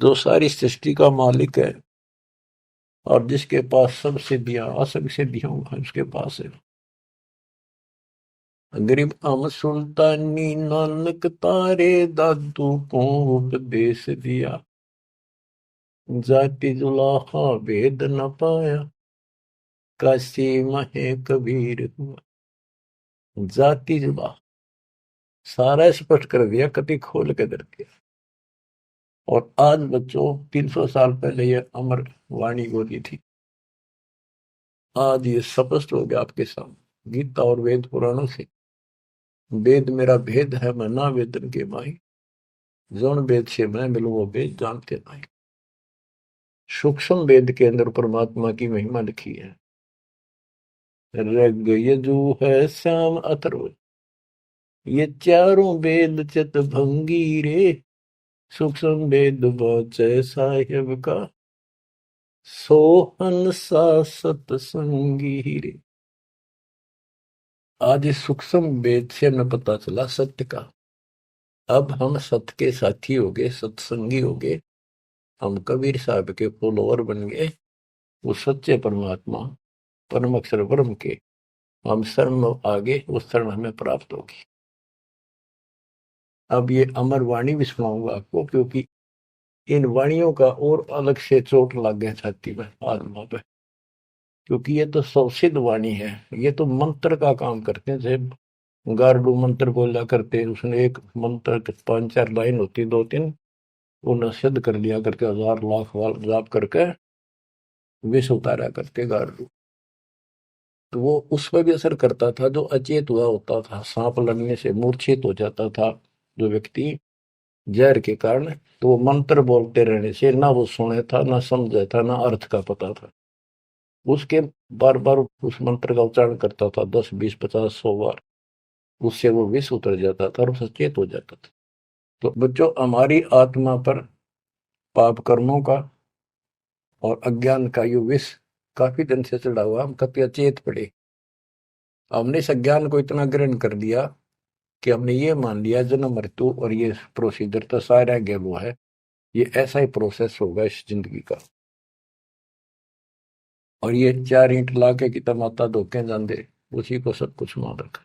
जो सारी सृष्टि का मालिक है और जिसके पास सब सिद्धियां असंग सिद्धियों उसके पास है। गरीब अम सुल्तानी नानक तारे दादू को उपदेश दिया, जाति जुलाहा भेद न पाया, काशी महे कबीर हुआ। जाति जुला सारा स्पष्ट कर दिया, कति खोल के दर दिया। और आज बच्चों 300 साल पहले ये अमर वाणी बोली थी, आज ये स्पष्ट हो गया आपके सामने गीता और वेद पुराणों से। वेद मेरा भेद है मैं ना वेदन के माही, जौन वेद से मैं मिलूं वो वेद जानते नहीं। सूक्ष्म वेद के अंदर परमात्मा की महिमा लिखी है। ऋग यजु है श्याम अथर्व, ये चारों वेद चित भंगी रे, सूक्ष्म वेद वाचै साहेब का, सोहन सा सतसंगी रे। आज इस सूक्ष्म वेद से हमें पता चला सत्य का। अब हम सत्य के साथी हो गए, सत्संगी हो गए, हम कबीर साहब के फॉलोअर बन गए। वो सच्चे परमात्मा परम अक्षर ब्रह्म के हम शरण आगे, उस शरण हमें प्राप्त होगी। अब ये अमर वाणी भी सुनाऊंगा आपको, क्योंकि इन वाणियों का और अलग से चोट लग गया छाती में, आत्मा पे, क्योंकि ये तो सौसिद्ध वाणी है। ये तो मंत्र का काम करते हैं। जैसे गारुड़ मंत्र बोला करते, उसने एक मंत्र के 5-4 लाइन होती, 2-3, उन्हें सिद्ध कर लिया करके 1000 लाख बार जाप करके विष उतारा करते गारुड़। तो वो उस पर भी असर करता था जो अचेत हुआ होता था, सांप लड़ने से मूर्छित हो जाता था जो व्यक्ति जहर के कारण, तो वो मंत्र बोलते रहने से ना वो सुने था, ना समझा था, ना अर्थ का पता था। उसके बार बार उस मंत्र का उच्चारण करता था, 10, 20, 50, 100 बार, उससे वो विष उतर जाता था और सचेत हो जाता था। तो बच्चों, हमारी आत्मा पर पाप कर्मों का और अज्ञान का यो विष काफी दिन से चढ़ा हुआ, हम कभी अचेत पड़े। हमने इस अज्ञान को इतना ग्रहण कर लिया कि हमने ये मान लिया जन्म मृत्यु और ये प्रोसीजर तो सारा गेलो है, ये ऐसा ही प्रोसेस होगा इस जिंदगी का। और ये 4 ईंट ला के कितना माता धोखे जाते, उसी को सब कुछ मान रखा।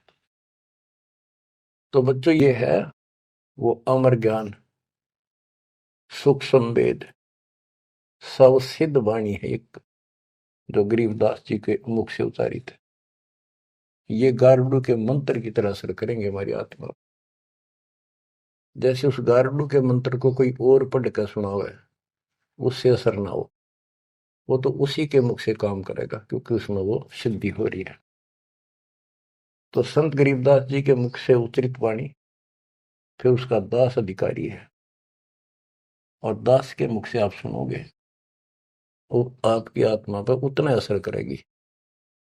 तो बच्चों, ये है वो अमर ज्ञान, सूक्ष्म वेद, सवसिद्ध वाणी है एक, जो गरीबदास जी के मुख से उतारी थे। ये गारुड़ के मंत्र की तरह असर करेंगे हमारी आत्मा। जैसे उस गारुड़ के मंत्र को कोई और पढ़ कर सुनावे, उससे असर ना हो, वो तो उसी के मुख से काम करेगा, क्योंकि उसमें वो सिद्धि हो रही है। तो संत गरीबदास जी के मुख से उच्चरित वाणी फिर उसका दास अधिकारी है, और दास के मुख से आप सुनोगे, वो आपकी आत्मा पर उतना असर करेगी।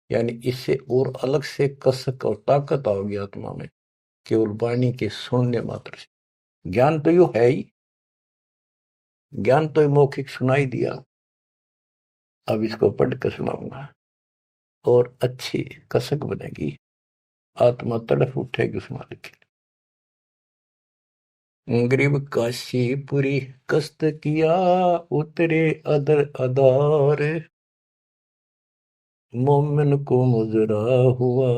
यानी इससे और अलग से कसक और ताकत आओगी आत्मा में, केवल वाणी के सुनने मात्र से। ज्ञान तो यू है ही, ज्ञान तो मौखिक सुनाई दिया, अब इसको पढ़कर सुनाऊंगा और अच्छी कसक बनेगी, आत्मा तड़फ उठेगी उस मालिक के। गरीब काशीपुरी कष्ट किया, उतरे अदर अदार, मोमिन को मुजरा हुआ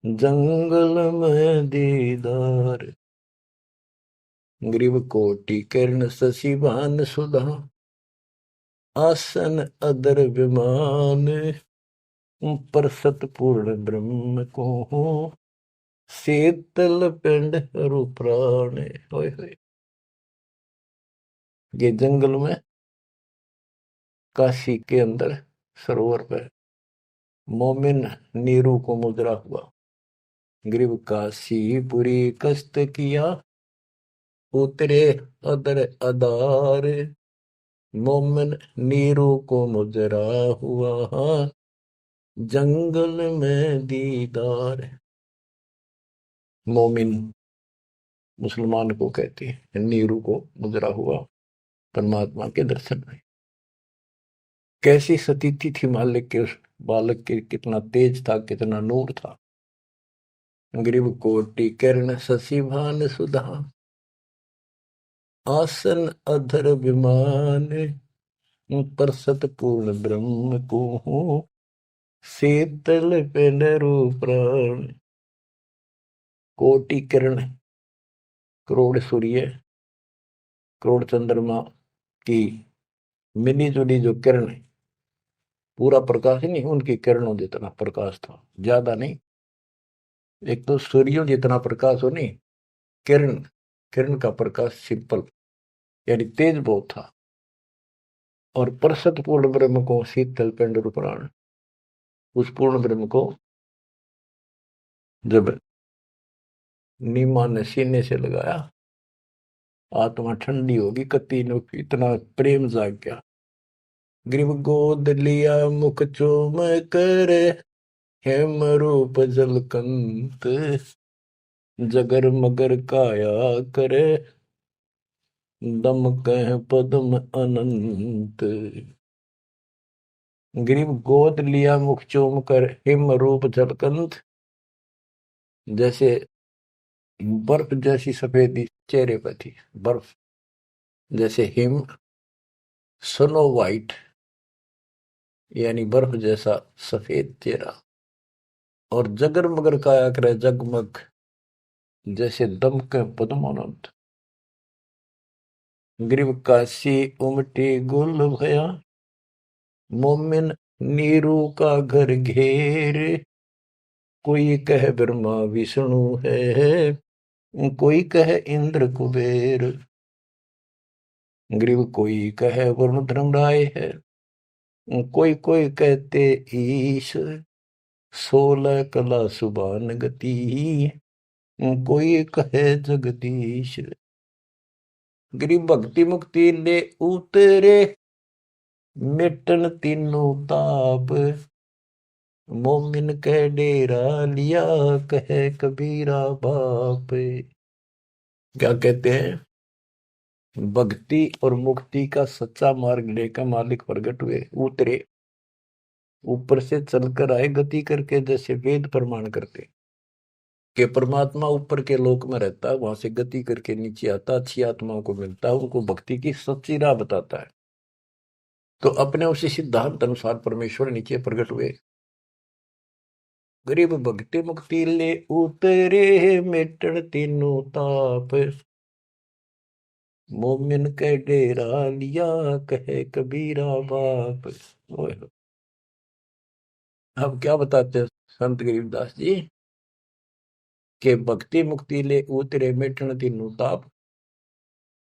जंगल में दीदार। ग्रीव कोटि किरण शशि भान सुधा, आसन अदर विमान, पर सतपूर्ण ब्रह्म को शीतल पिंड हरु प्राण। होय होय। ये जंगल में काशी के अंदर सरोवर पर मोमिन नीरू को मुद्रा हुआ। ग्रीव काशीपुरी कष्ट किया, उतरे अदर अदार, मोमिन नीरू को मुजरा हुआ जंगल में दीदार। मोमिन मुसलमान को कहते हैं, नीरू को मुजरा हुआ परमात्मा के दर्शन में। कैसी सतीथि थी मालिक के उस बालक के, कितना तेज था, कितना नूर था। ग्रीव कोटि किरण शशि भान सुधा, आसन अधर विमान, पर सतपूर्ण ब्रह्म को शीतल पेनरु प्राण। कोटि किरण, करोड़ सूर्य, करोड़ चंद्रमा की मिली जुली जो किरण है, पूरा प्रकाश ही नहीं, उनकी किरणों जितना प्रकाश था, ज्यादा नहीं। एक तो सूर्यों जितना प्रकाश हो नहीं, किरण, किरण का प्रकाश सिंपल, यानी तेज बहुत था। और परसत पूर्ण ब्रह्म को शीतल पिंड रूपराण, उस पूर्ण ब्रह्म को जब नीमा ने सीने से लगाया, आत्मा ठंडी होगी, कति ने इतना प्रेम जाग गया। ग्रीव गोद लिया मुख चूम कर, हेम रूप जलकंत, जगर मगर काया करे, दम कह पद्म अनंत। ग्रीव गोद लिया मुख चूम कर, हिम रूप जलकंत, जैसे बर्फ जैसी सफेदी चेहरे पर थी, बर्फ जैसे हिम, स्नो वाइट यानी बर्फ जैसा सफेद चेहरा, और जगर मगर काया करे जगमग, जैसे दमक पद्मानंद। ग्रीव काशी उमटी गुल भया, मोमिन नीरू का घर घेर, कोई कह ब्रह्मा विष्णु है, कोई कह इंद्र कुबेर। ग्रीव कोई कह वरुण धर्मराय है, कोई कोई कहते ईश, 16 कला सुबान गति, कोई कहे जगदीश। गरीब भक्ति मुक्ति ले उतरे, मिटन तीनों ताप, मोमिन कह डेरा लिया, कहे कबीरा बाप। क्या कहते हैं, भक्ति और मुक्ति का सच्चा मार्ग लेकर मालिक प्रकट हुए, उतरे, ऊपर से चलकर आए गति करके, जैसे वेद प्रमाण करते कि परमात्मा ऊपर के लोक में रहता है, वहां से गति करके नीचे आता, अच्छी आत्माओं को मिलता है, उनको भक्ति की सच्ची राह बताता है। तो अपने उसी सिद्धांत अनुसार परमेश्वर नीचे प्रकट हुए। गरीब भक्ति मुक्ति ले उतरे, मिटन तीनों ताप, मोमिन के डेरा लिया, कहे कबीरा बाप। अब क्या बताते हैं संत गरीबदास जी के भक्ति मुक्ति ले उतरे, मिटन तीनों ताप,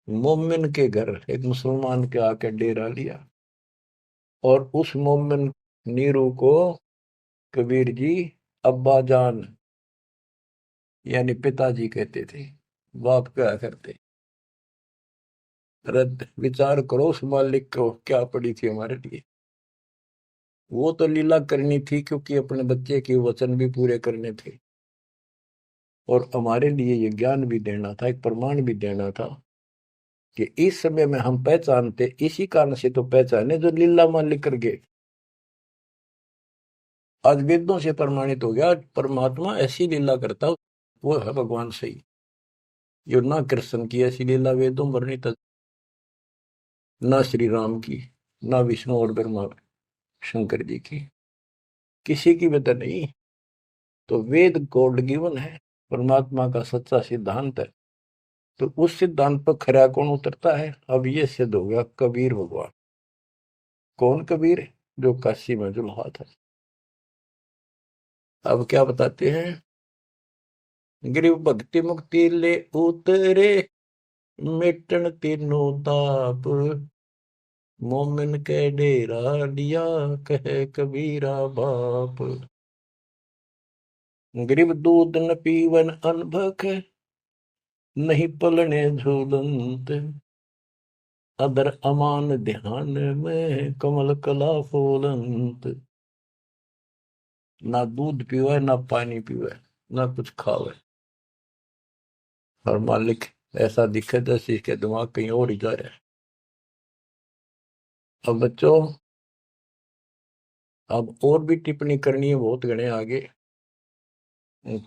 मोमिन के घर एक मुसलमान के आके डेरा लिया, और उस मोमिन नीरू को कबीर जी अब्बा जान यानी पिताजी कहते थे, बाप क्या करते। रद्द विचार करो उस मालिक को क्या पड़ी थी हमारे लिए। वो तो लीला करनी थी क्योंकि अपने बच्चे के वचन भी पूरे करने थे, और हमारे लिए ये ज्ञान भी देना था, एक प्रमाण भी देना था कि इस समय में हम पहचानते, इसी कारण से तो पहचाने जो लीला मालिक कर गए। आज वेदों से प्रमाणित हो गया, परमात्मा ऐसी लीला करता वो है भगवान सही। यो ना कृष्ण की ऐसी लीला वेदों वर्णित, ना श्री राम की, ना विष्णु और ब्रह्मा शंकर जी की, किसी की वजह नहीं। तो वेद गॉड गिवन है, परमात्मा का सच्चा सिद्धांत है। तो उस सिद्धांत पर खरा कौन उतरता है, अब ये सिद्ध हो गया कबीर भगवान। कौन कबीर, जो काशी में जुल्हा था। अब क्या बताते हैं, गिरिव भक्ति मुक्ति ले उतरे, मिटन तीनों ताप, मोमिन के डेरा लिया, कहे कबीरा बाप। गिरिव दूध न पीवन अनभक, नहीं पलने झूलंत, अदर अमान ध्यान में, कमल कला फूलंत। ना दूध पीवा ना पानी पीवा ना कुछ खावे, और मालिक ऐसा दिखे जैसे इसके दिमाग कहीं और ही जा रहा है। अब बच्चों, अब और भी टिप्पणी करनी है, बहुत घने आगे।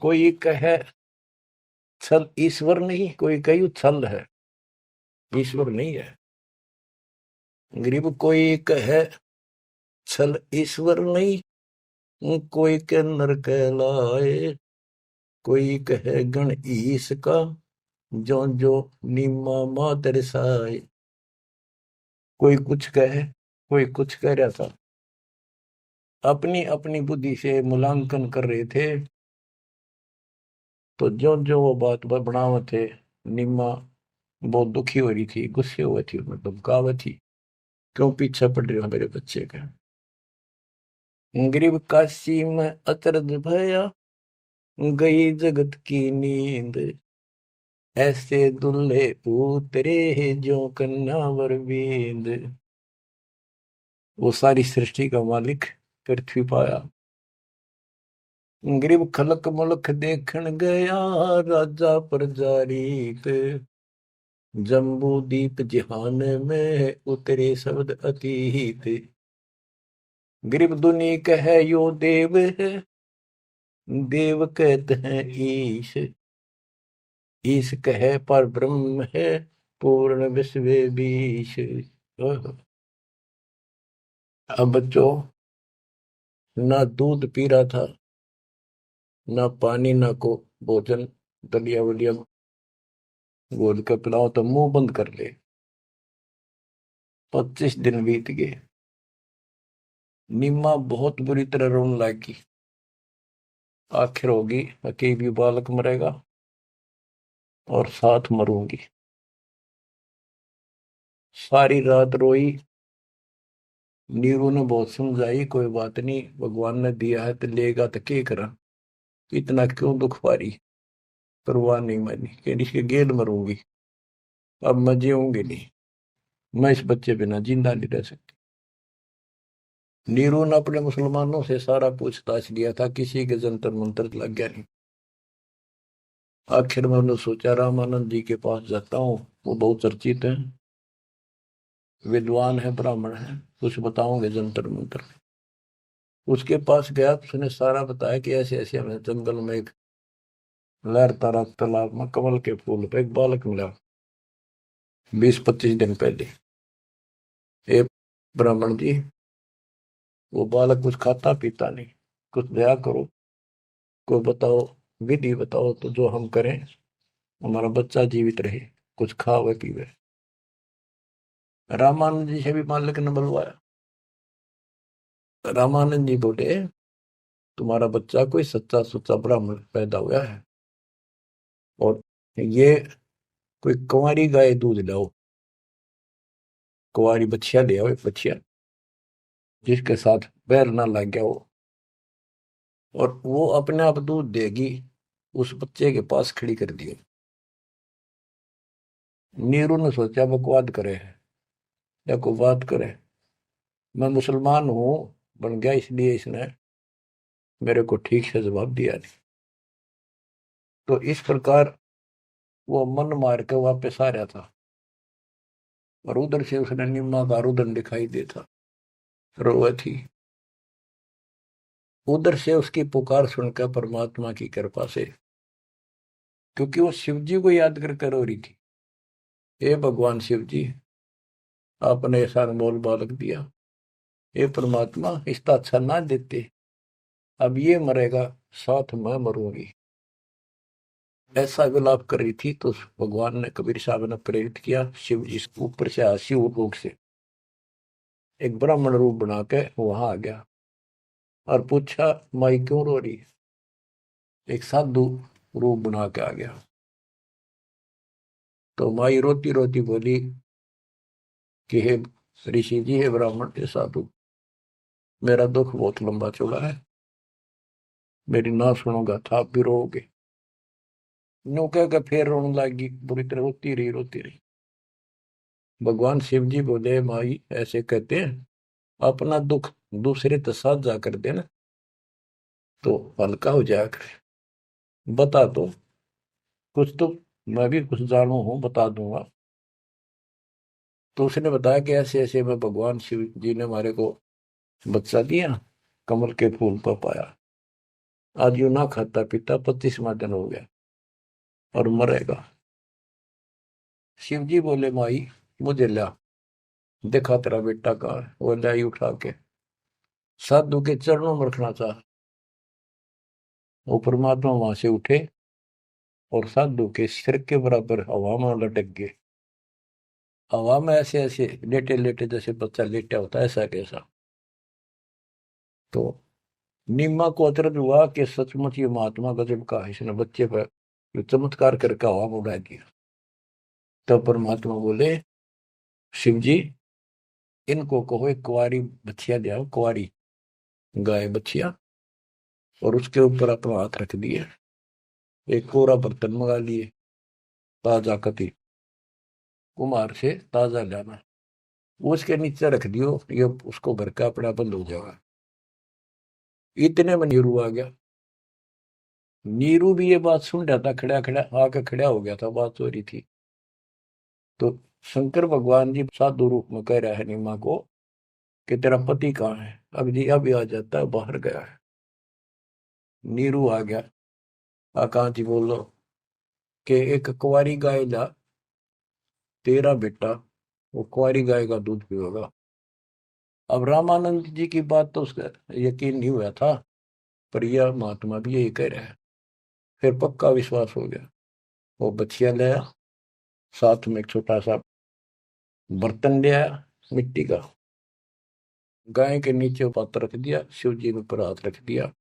कोई कहे छल ईश्वर नहीं, कोई कही छल है, ईश्वर नहीं है। गरीब कोई कहे छल ईश्वर नहीं, कोई के नर कहलाए, कोई कहे गण ईश का, जो जो नीमा माँ दर्शाए। कोई कुछ कहे, कोई कुछ कह रहा था, अपनी अपनी बुद्धि से मूल्यांकन कर रहे थे। तो जो जो वो बात बढ़ाव थे, निम्मा बहुत दुखी हो रही थी, गुस्से हुई थी, उन्हें धमकावत थी, क्यों पीछे पड़ रहे हो मेरे बच्चे का। गरीब काशी में अचरज भया, गई जगत की नींद, ऐसे दुल्हे उतरे जो कन्यावर बींद। वो सारी सृष्टि का मालिक पृथ्वी पाया, गरीब खलक मुलक देखण गया, राजा प्रजारीत, जम्बू दीप जिहान में उतरे शब्द अतीत। गरीब दुनी कह यो देव है, देव कहते हैं ईश, ईश कहे पर ब्रह्म है, पूर्ण विश्व बीश। अब बच्चों, ना दूध पी रहा था, ना पानी, ना को भोजन, दलिया वलिया घोल कर पिलाओ तो मुंह बंद कर ले। 25 दिन बीत गए। निम्मा बहुत बुरी तरह रोने लगी। आखिर होगी कि भी बालक मरेगा और साथ मरूंगी। सारी रात रोई। नीरू ने बहुत समझाई, कोई बात नहीं, भगवान ने दिया है तो लेगा तो क्या करा, इतना क्यों दुख पा रही। परवाह नहीं मानी कि इसके गेल मरूंगी, अब मैं जीऊंगी नहीं, मैं इस बच्चे बिना जिंदा नहीं रह सकती। नीरू ने अपने मुसलमानों से सारा पूछताछ लिया था, किसी के जंतर मंतर लग गया नहीं। आखिर में उन्होंने सोचा रामानंद जी के पास जाता हूँ, वो बहुत चर्चित हैं, विद्वान है, ब्राह्मण है, कुछ बताओगे जंतर मंतर। उसके पास गया तो उसने सारा बताया कि ऐसे ऐसे हमें जंगल में एक लहरता रहा तालाब में कमल के फूल पे एक बालक मिला, 20-25 दिन पहले। ए ब्राह्मण जी, वो बालक कुछ खाता पीता नहीं, कुछ दया करो, कोई बताओ, विधि बताओ तो जो हम करें, हमारा बच्चा जीवित रहे, कुछ खावे पीवे। रामानंद जी से भी मालिक ने बुलवाया। रामानंद जी बोले, तुम्हारा बच्चा कोई सच्चा सुच्चा ब्राह्मण पैदा हुआ है, और ये कोई कुंवारी गाय दूध लाओ, कुंवारी बछिया ले आओ, एक बछिया जिसके साथ बैर ना लग गया हो, और वो अपने आप दूध देगी, उस बच्चे के पास खड़ी कर दिए। नीरू ने सोचा बकवाद करे या कोई बात करे, मैं मुसलमान हूं बन गया, इसलिए इसने मेरे को ठीक से जवाब दिया नहीं। तो इस प्रकार वो मन मार के वापस आ रहा था, और उधर से उसने निम्मा का रुदन दिखाई देता, रोए थी। उधर से उसकी पुकार सुनकर परमात्मा की कृपा से, क्योंकि वो शिव जी को याद कर रो रही थी, हे भगवान शिव जी, आपने ऐसा अनमोल बालक दिया, हे परमात्मा इसका अच्छा ना देते, अब ये मरेगा, साथ मैं मरूंगी। ऐसा विलाप कर रही थी, तो भगवान ने, कबीर साहब ने प्रेरित किया, शिव जी ऊपर से शिव लोक से एक ब्राह्मण रूप बना के वहां आ गया और पूछा, माई क्यों रो रही है। एक साधु रूप बना के आ गया। तो माई रोती रोती बोली कि हे ऋषि जी, हे ब्राह्मण, हे साधु, मेरा दुख बहुत लंबा चौड़ा है, मेरी ना सुनोगा था आप भी रोओगे। नो कह के फिर रोने लगी, बुरी तरह रोती रही। भगवान शिव जी बोले, माई ऐसे कहते हैं, अपना दुख दूसरे के साथ जा कर देना तो हल्का हो जाया करे, बता दो कुछ तो, मैं भी कुछ जानू हूं, बता दूंगा। तो उसने बताया कि ऐसे ऐसे में भगवान शिव जी ने हमारे को बच्चा दिया, कमल के फूल पर पाया, आज यूं ना खाता पीता 25वां दिन हो गया और मरेगा। शिव जी बोले, माई मुझे ला, देखा तेरा बेटा कहाँ है। वो लाई उठा के साधु के चरणों में रखना चाहा, वो परमात्मा वहां से उठे और साधु के सिर के बराबर हवा में लटक गए। हवा में ऐसे ऐसे लेटे लेटे, जैसे बच्चा लेटा होता है, ऐसा कैसा। तो नीमा को अचरज हुआ कि सचमुच ये महात्मा गजब का है, इसने बच्चे पर चमत्कार करके हवा में उड़ा दिया। तो परमात्मा बोले शिव जी इनको कहो एक कुंवारी बछिया ले आओ, कुंवारी गाय बछिया, और उसके ऊपर अपना हाथ रख दिए, एक कोरा बर्तन मंगा लिए, ताजा कति कुम्हार से ताजा लाना, उसके नीचे रख दियो, ये उसको भर का अपना बंद हो जाएगा। इतने में नीरू आ गया। नीरू भी ये बात सुन रहा था, खड़ा खड़ा आके खड़ा हो गया था, बात हो रही थी। तो शंकर भगवान जी साधु रूप में कह रहा है नीमा को कि तेरा पति कहाँ है? अब जी अभी आ जाता है, बाहर गया है। नीरू आ गया, कहाँ जी बोलो कि एक कुंवारी गाय ला, तेरा बेटा वो कुंवारी गाय का दूध पिएगा। अब रामानंद जी की बात तो उसका यकीन नहीं हुआ था, पर यह महात्मा भी यही कह रहा है। फिर पक्का विश्वास हो गया। वो बछिया लाया, साथ में एक छोटा सा बर्तन ले आया मिट्टी का, गाय के नीचे पात्र रख दिया, शिव जी ने ऊपर हाथ रख दिया,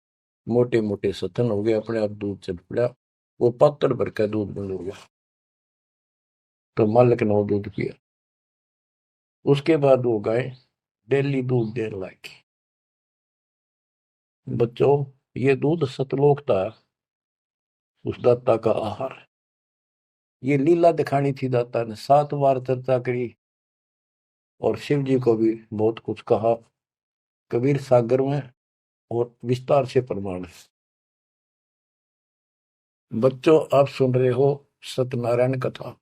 मोटे मोटे सतन हो गए, अपने आप दूध चल पड़ा। वो पात्र भर का दूध बंद हो गया। तो मालिक ने वो दूध पिया। उसके बाद वो गाय डेली दूध देने लगी। बच्चों, ये दूध सतलोक था, उस दाता का आहार। ये लीला दिखानी थी दाता ने, 7 बार चर्चा करी और शिव जी को भी बहुत कुछ कहा कबीर सागर में, और विस्तार से प्रमाण है। बच्चों, आप सुन रहे हो सत्यनारायण कथा।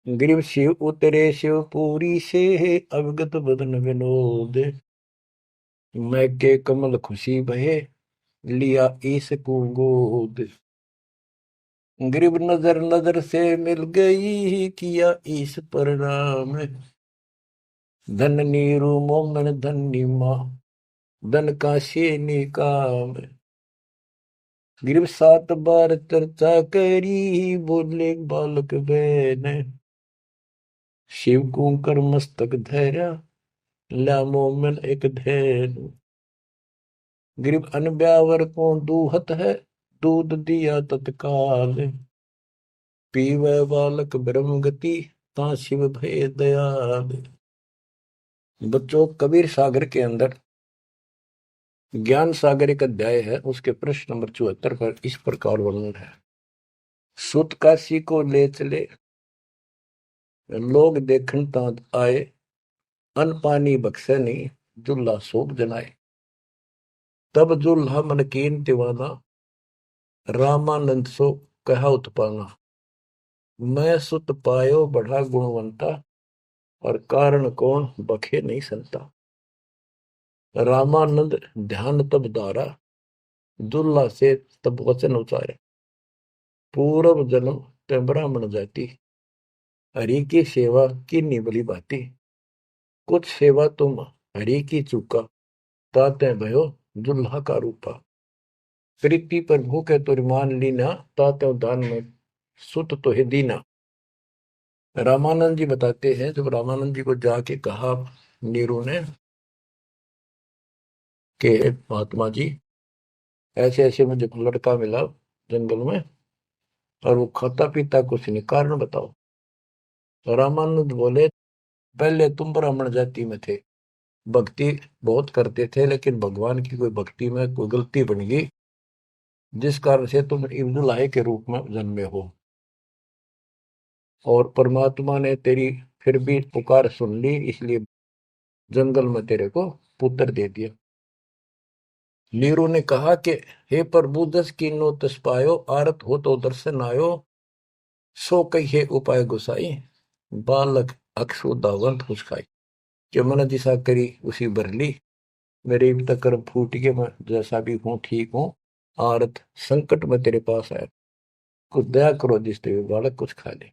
ग्रीव शिव उतरे शिवपुरी से, अवगत बदन विनोद, मैं के कमल खुशी भये, लिया ईस को गोद। ग्रीव नजर नजर से मिल गई, किया ईस प्रणाम, धन नीरू मोमन धन नीमा, धन का शे निकाम। ग्रीव 7 बार चर्चा करी, बोले बालक बहन, शिव को कर मस्तक धैर्य, ला मोमन एक धैन। ग्रीव अनब्यावर को दूहत है, दूध दिया तत्काल, पीवे बालक ब्रह्म गति, ता शिव भय दयाल। बच्चों, कबीर सागर के अंदर ज्ञान सागर एक अध्याय है, उसके प्रश्न नंबर 74 पर इस प्रकार वर्णन है। सुत काशी को ले चले, लोग देखन तात आए, अन पानी बख्शे नहीं, जुल्ला सोप जनाए। तब जुल्हा मन कीन दीवाना, रामानंद सो कहा उत्पाना। मैं सुत पायो बढ़ा गुणवंता, और कारण कौन बखे नहीं संता। रामानंद ध्यान तब दारा, दुल्ला से तब वचन उचारे। पूर्व जन्म ते ब्राह्मण जाति, हरि की सेवा की निबली बाती। कुछ सेवा तुम हरि की चूका, ताते भयो दुल्हा का रूपा। प्रीति पर भूखे तुर मान लीना, ताते दान में सुत तो है दीना। रामानंद जी बताते हैं, जब रामानंद जी को जाके कहा नीरू ने कि महात्मा जी ऐसे ऐसे मुझे लड़का मिला जंगल में, और वो खाता पीता कुछ नहीं, कारण बताओ। तो रामानंद बोले पहले तुम ब्राह्मण जाति में थे, भक्ति बहुत करते थे, लेकिन भगवान की कोई भक्ति में कोई गलती बन गई, जिस कारण से तुम इब्दुल्लाह के रूप में जन्मे हो, और परमात्मा ने तेरी फिर भी पुकार सुन ली, इसलिए जंगल में तेरे को पुत्र दे दिया। नीरू ने कहा कि हे प्रभु, दस कीनो तस पायो, आरत हो तो दर्शन आयो, सो कहिए उपाय गुसाई, बालक अक्षु दावंत कुछ खाई। जो मन दिशा करी उसी भर ली, मेरे तक कर्म फूट के, मैं जैसा भी हूँ ठीक हूँ, आरत संकट में तेरे पास आए, कुछ दया करो जिसते हुए बालक कुछ खा ले।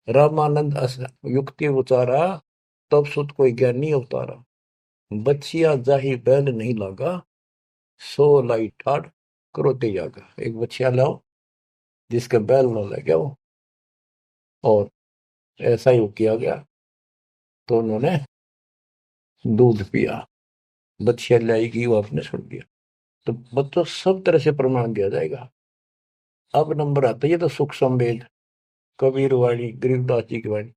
रामानंद युक्ति उचारा, तब सुत कोई ज्ञानी अवतारा। बच्चिया जाही बैल नहीं लागा, सो लाई ठाड़ करो ते जागा। एक बच्चिया लाओ जिसका बैल न लगे हो, और ऐसा ही किया गया। तो उन्होंने दूध पिया, बच्चिया लाएगी, वो आपने छोड़ दिया। तो बच्चों, सब तरह से प्रमाण दिया जाएगा। अब नंबर आता है, ये तो सुख संवेद, कबीर वाणी, गरीबदास जी की वाणी।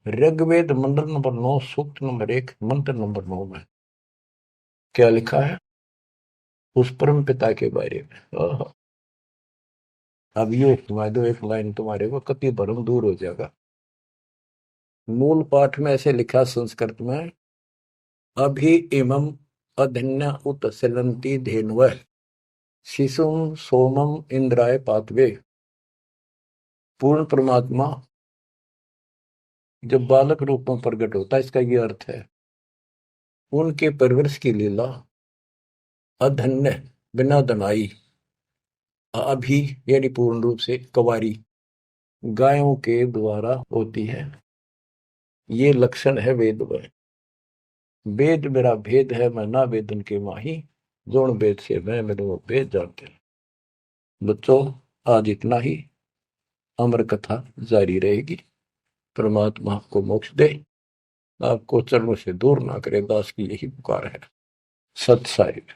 ऋग्वेद मंडल नंबर 9, सूक्त नंबर 1, मंत्र नंबर 9 में क्या लिखा है उस परम पिता के बारे में। अब ये सुना दो एक लाइन, तुम्हारे को कति भरम दूर हो जाएगा। मूल पाठ में ऐसे लिखा संस्कृत में, अभि इमं अधन्य उत सिलंती धेन्व शिशुम सोमम इंद्राय पातवे। पूर्ण परमात्मा जब बालक रूप में प्रकट होता है, इसका ये अर्थ है उनके परवरिश की लीला अधन्य, बिना दनाई, अभी यानी पूर्ण रूप से कवारी गायों के द्वारा होती है। ये लक्षण है वेद में। वेद मेरा भेद है, मैं ना वेदन के माही, जोन वेद से मैं मेरे वो भेद जानते हैं। बच्चों, आज इतना ही। अमर कथा जारी रहेगी। परमात्मा आपको मोक्ष दे, आपको चरणों से दूर ना करे, दास की यही पुकार है। सत साहिब।